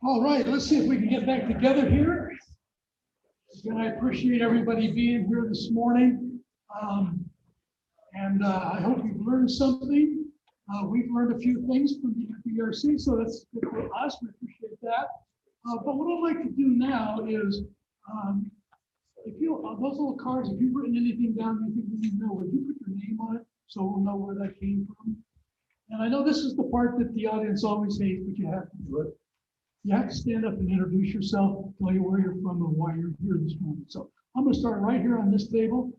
All right, let's see if we can get back together here. Again, I appreciate everybody being here this morning. I hope you've learned something. We've learned a few things from the NCERC, so that's good for us. We appreciate that. But what I'd like to do now is, if you, those little cards, if you've written anything down you think we need to know, would you put your name on it so we'll know where that came from? And I know this is the part that the audience always hates, but you have to do it. You have to stand up and introduce yourself, tell you where you're from and why you're here this morning. So I'm going to start right here on this table.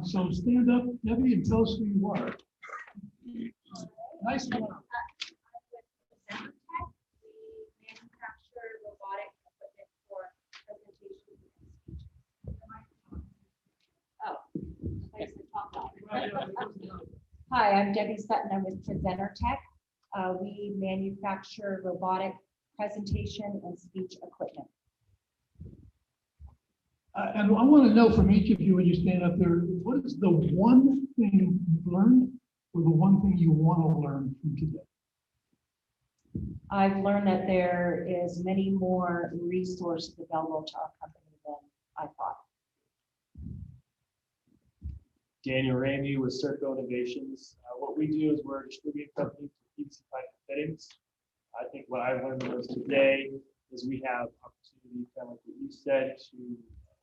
So stand up, Debbie, and tell us who you are. Nice one. We manufacture robotic equipment for presentation and speech. Hi, I'm Debbie Sutton. I'm with Presenter Tech. We manufacture robotic presentation and speech equipment. And I want to know from each of you when you stand up there, what is the one thing you've learned or the one thing you want to learn from today? I've learned that there is many more resources available to our company than I thought. Daniel Ramey with Circo Innovations. What we do is we're a distributing company for PVC pipe fittings. I think what I learned was today is we have opportunity, kind of like what you said,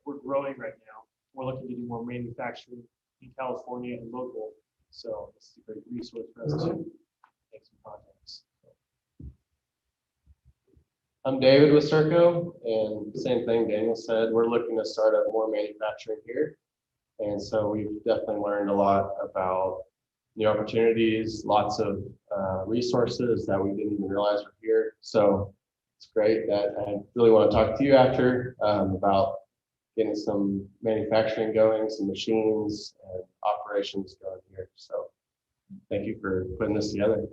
we're growing right now. We're looking to do more manufacturing in California and local. So this is a great resource for us to make some contacts. I'm David with Circo, and same thing Daniel said, we're looking to start up more manufacturing here. And so we've definitely learned a lot about new opportunities, lots of resources that we didn't even realize were here. So it's great that I really want to talk to you after about getting some manufacturing going, some machines and operations going here. So thank you for putting this together.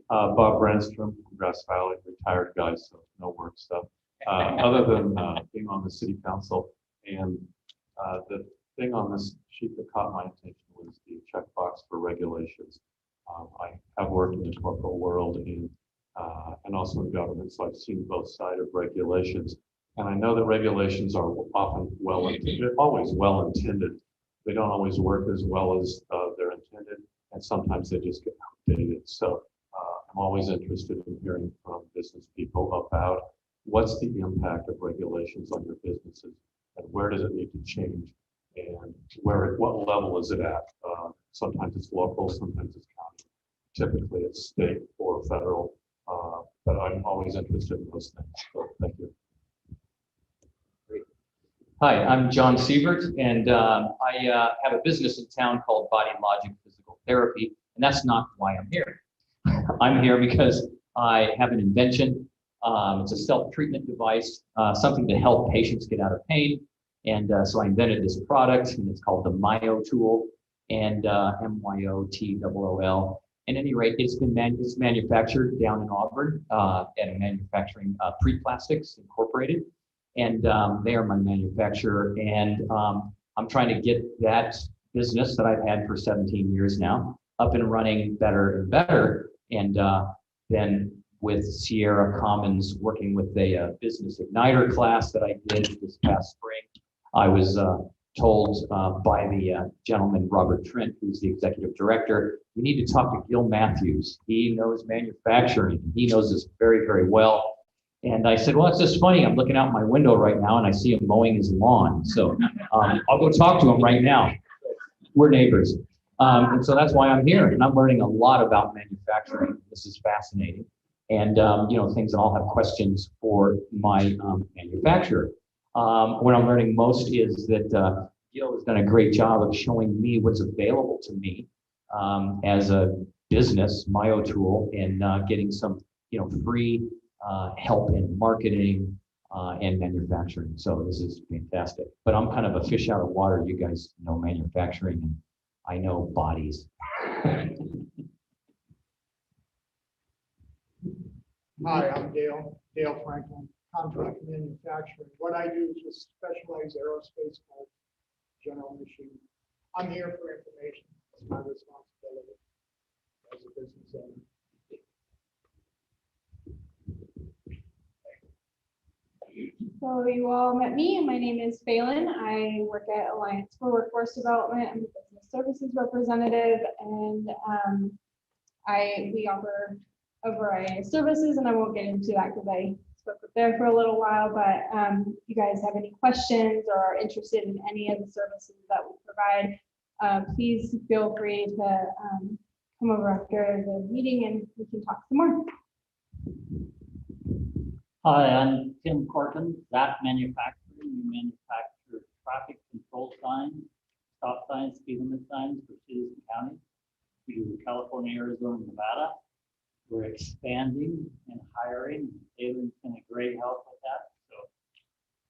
Bob Renstrom, Grass Valley, retired guy, so no work stuff. Other than being on the city council, and the thing on this sheet that caught my attention was the checkbox for regulations. I have worked in the corporate world and also in government, so I've seen both sides of regulations. And I know that regulations are often always well intended. They don't always work as well as they're intended, and sometimes they just get outdated. So I'm always interested in hearing from business people about what's the impact of regulations on your businesses, and where does it need to change, and what level is it at? Sometimes it's local, sometimes it's county. Typically, it's state or federal, but I'm always interested in those things. So thank you. Hi, I'm John Siebert, and I have a business in town called Body Logic Physical Therapy, and that's not why I'm here. I'm here because I have an invention. It's a self-treatment device, something to help patients get out of pain. And so I invented this product, and it's called the Myo tool, and MYOTOOL. At any rate, it's manufactured down in Auburn at a manufacturing Pre-Plastics Incorporated. And they are my manufacturer. And I'm trying to get that business that I've had for 17 years now up and running better and better. And then with Sierra Commons, working with a business igniter class that I did this past spring, I was told by the gentleman, Robert Trent, who's the executive director, you need to talk to Gil Matthews. He knows manufacturing. He knows this very, very well. And I said, well, it's just funny. I'm looking out my window right now and I see him mowing his lawn. So I'll go talk to him right now. We're neighbors. And so that's why I'm here. And I'm learning a lot about manufacturing. This is fascinating. And, things that I'll have questions for my manufacturer. What I'm learning most is that Gil has done a great job of showing me what's available to me as a business, Myo tool, and getting some, free help in marketing and manufacturing. So this is fantastic. But I'm kind of a fish out of water. You guys know manufacturing, and I know bodies. Hi, I'm Dale Franklin, contract manufacturing. What I do is just specialized aerospace parts, general machine. I'm here for information. It's my responsibility as a business owner. So you all met me. My name is Phelan. I work at Alliance for Workforce Development. I'm a business services representative, and we offer a variety of services, and I won't get into that because I spoke up there for a little while. But if you guys have any questions or are interested in any of the services that we provide, please feel free to come over after the meeting and we can talk some more. Hi, I'm Tim Corkin, Zap Manufacturing. We manufacture traffic control signs, stop signs, speed limit signs for cities and counties. We do California, Arizona, and Nevada. We're expanding and hiring. David's been a great help with that. So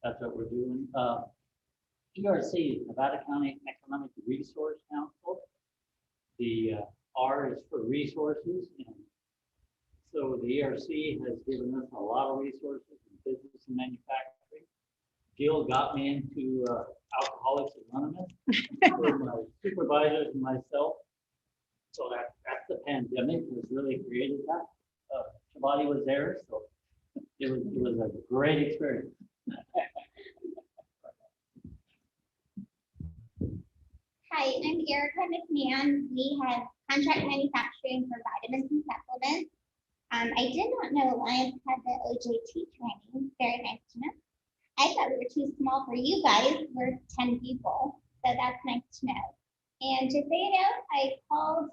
that's what we're doing. ERC, Nevada County Economic Resource Council. The R is for resources. And so the ERC has given us a lot of resources in business and manufacturing. Gil got me into Alcoholics Anonymous for my supervisors and myself. So that's the pandemic was really created that. Shabati was there, so it was a great experience. Hi, I'm Erica McMahon. We have contract manufacturing for vitamins and supplements. I did not know Alliance had the OJT training. Very nice to know. I thought we were too small for you guys. We're 10 people, so that's nice to know. And to say it out, I called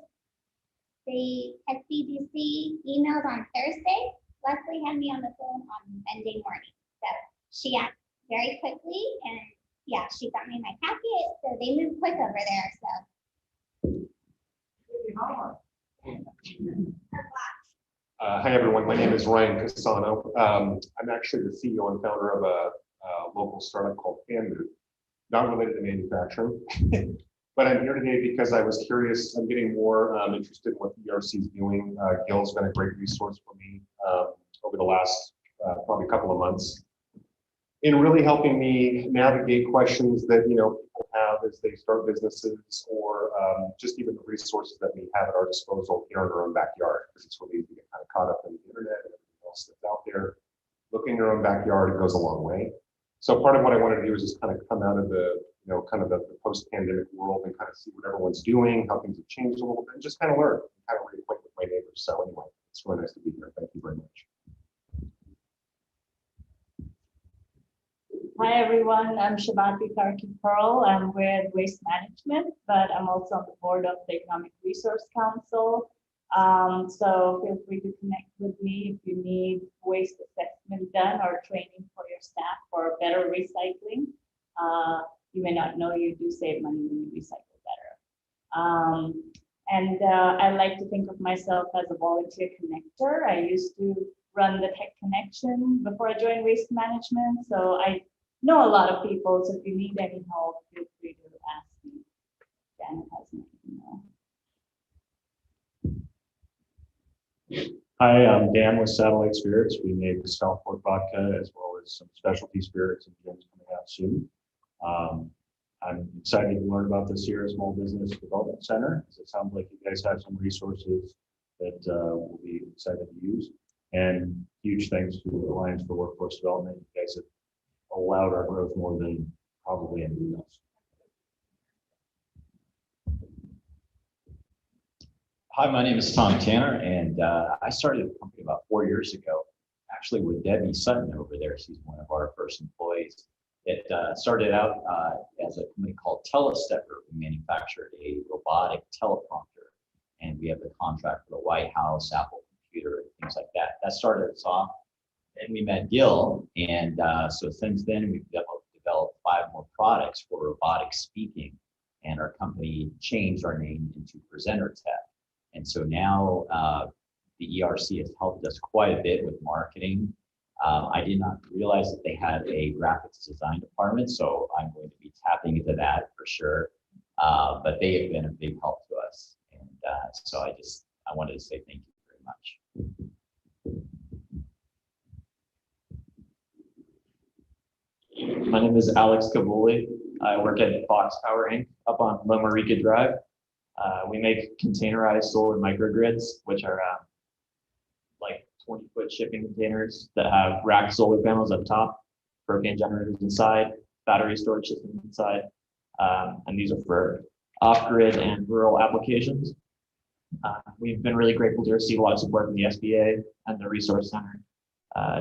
the SCDC, emailed on Thursday. Leslie had me on the phone on Monday morning. So she acted very quickly and yeah, she got me my packet, so they moved quick over there, so. Hi, everyone. My name is Ryan Casano. I'm actually the CEO and founder of a local startup called Fanmu, not related to manufacturing. But I'm here today because I was curious. I'm getting more interested in what the ERC is doing. Gil's been a great resource for me over the last probably couple of months in really helping me navigate questions that people have as they start businesses, or just even the resources that we have at our disposal here in our own backyard. Because it's really easy to get kind of caught up in the internet and everything else that's out there. Looking in your own backyard goes a long way. So part of what I wanted to do is just kind of come out of the kind of the post-pandemic world and kind of see what everyone's doing, how things have changed a little bit, and just kind of learn, kind of reacquaint with my neighbors. So anyway, it's really nice to be here. Thank you very much. Hi, everyone. I'm Shabati Karki Pearl. I'm with Waste Management, but I'm also on the board of the Economic Resource Council. So feel free to connect with me if you need waste assessment done or training for your staff for better recycling. You may not know you do save money when you recycle better. I like to think of myself as a volunteer connector. I used to run the Tech Connection before I joined Waste Management. So I know a lot of people. So if you need any help, feel free to ask me. Dan has my email. Hi, I'm Dan with Satellite Spirits. We make South Fork vodka as well as some specialty spirits and gins coming out soon. I'm excited to learn about this Sierra Small Business Development Center, because it sounds like you guys have some resources that we'll be excited to use. And huge thanks to the Alliance for Workforce Development. You guys have allowed our growth more than probably anyone else. Hi, my name is Tom Tanner, and I started a company about 4 years ago, actually with Debbie Sutton over there. She's one of our first employees. It started out as a company called Telestepper. We manufactured a robotic teleprompter, and we have the contract for the White House, Apple Computer, and things like that. That started us off. Then we met Gil, and so since then we've developed 5 more products for robotic speaking, and our company changed our name into Presenter Tech. And so now the ERC has helped us quite a bit with marketing. I did not realize that they had a graphics design department, so I'm going to be tapping into that for sure. But they have been a big help to us. And so I wanted to say thank you very much. My name is Alex Kabuli. I work at Fox Power Inc. up on Loma Rica Drive. We make containerized solar microgrids, which are like 20-foot shipping containers that have racked solar panels up top, propane generators inside, battery storage systems inside. And these are for off-grid and rural applications. We've been really grateful to receive a lot of support from the SBA and the Resource Center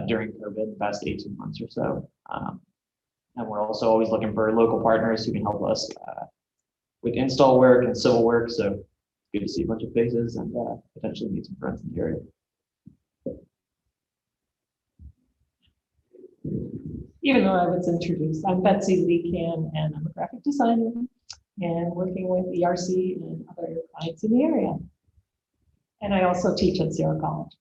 during COVID, the past 18 months or so. And we're also always looking for local partners who can help us with install work and civil work. So it's good to see a bunch of faces and potentially meet some friends in the area. Even though I was introduced, I'm Betsy Leacan, and I'm a graphic designer and working with ERC and other clients in the area. And I also teach at Sierra College.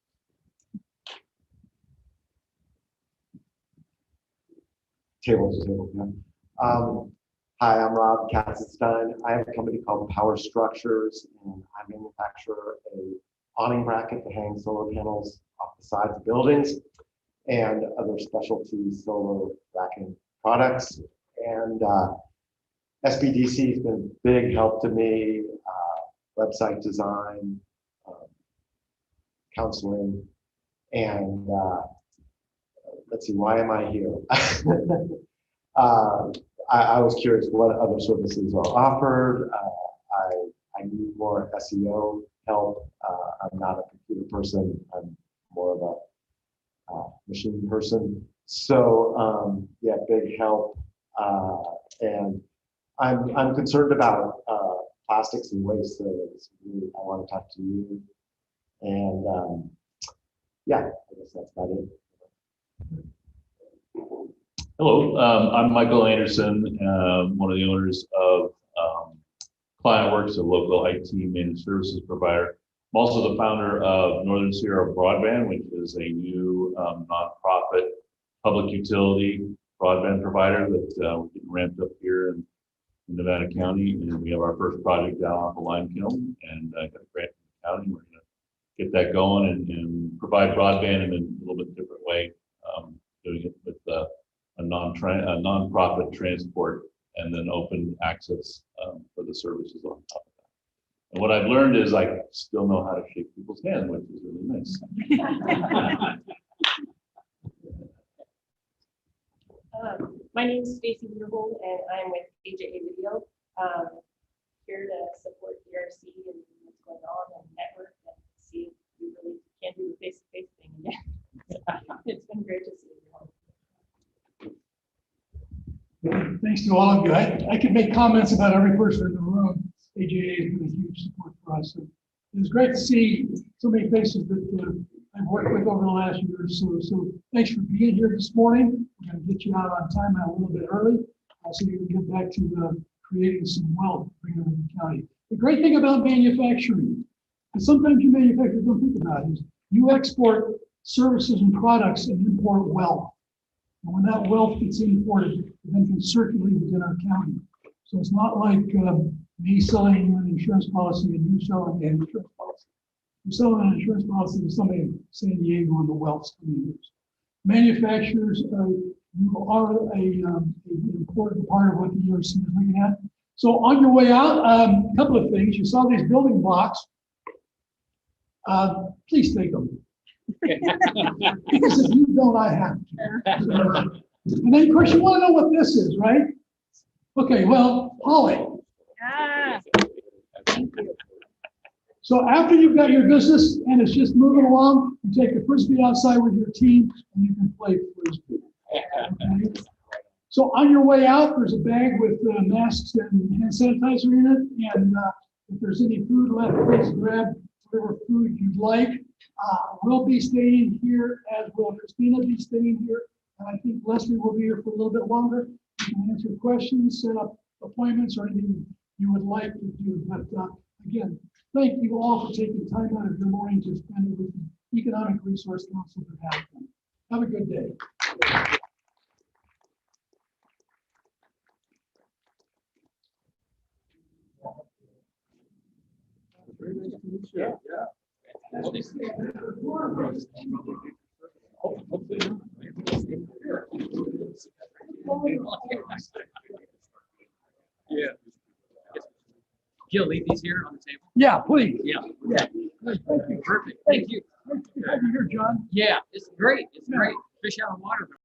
Table to table, yeah. Hi, I'm Rob Kazanstein. I have a company called Power Structures, and I manufacture a awning bracket to hang solar panels off the sides of buildings and other specialty solar racking products. And SBDC has been a big help to me, website design, counseling, and let's see, why am I here? I was curious what other services are offered. I need more SEO help. I'm not a computer person. I'm more of a machine person. So yeah, big help. And I'm concerned about plastics and waste. So really, I want to talk to you. And yeah, I guess that's about it. Hello, I'm Michael Anderson, one of the owners of ClientWorks, a local IT managed services provider. I'm also the founder of Northern Sierra Broadband, which is a new nonprofit public utility broadband provider that we're getting ramped up here in Nevada County. And we have our first project down off of Lime Kiln, and I got a grant from the county. We're going to get that going and provide broadband in a little bit different way, doing it with a non-profit transport and then open access for the services on top of that. And what I've learned is I still know how to shake people's hands, which is really nice. My name is Stacey Newell, and I'm with AJA Video, here to support ERC and what's going on and network and see if we really can do the face-to-face thing again. It's been great to see you. Thanks to all of you. I could make comments about every person in the room. AJA has been a huge support for us. And it was great to see so many faces that I've worked with over the last year or so. So thanks for being here this morning. We're going to get you out on time a little bit early so you can get back to creating some wealth for the county. The great thing about manufacturing, and sometimes you manufacturers don't think about it, is you export services and products and import wealth. And when that wealth gets imported, it then can circulate within our county. So it's not like me selling you an insurance policy and you selling an insurance policy. You're selling an insurance policy to somebody in San Diego and the wealth's coming in. Manufacturers, you are an important part of what the ERC is looking at. So on your way out, a couple of things. You saw these building blocks. Please take them. Because if you don't, I have to. And then, of course, you want to know what this is, right? Okay, well, Holly. So after you've got your business and it's just moving along, you take the Frisbee outside with your team and you can play Frisbee. Okay? So on your way out, there's a bag with masks and hand sanitizer in it. And if there's any food left, please grab whatever food you'd like. We'll be staying here, as will Christina be staying here. And I think Leslie will be here for a little bit longer. You can answer questions, set up appointments, or anything you would like to do. But again, thank you all for taking time out of your morning to spend it with the Economic Resource Council for having. Have a good day. Very nice to meet you. Yeah. Yeah. You'll leave these here on the table? Yeah, please. Yeah. Yeah. Thank you. Perfect. Thank you. Nice to have you here, John. Yeah, it's great. It's great. Fish out of water.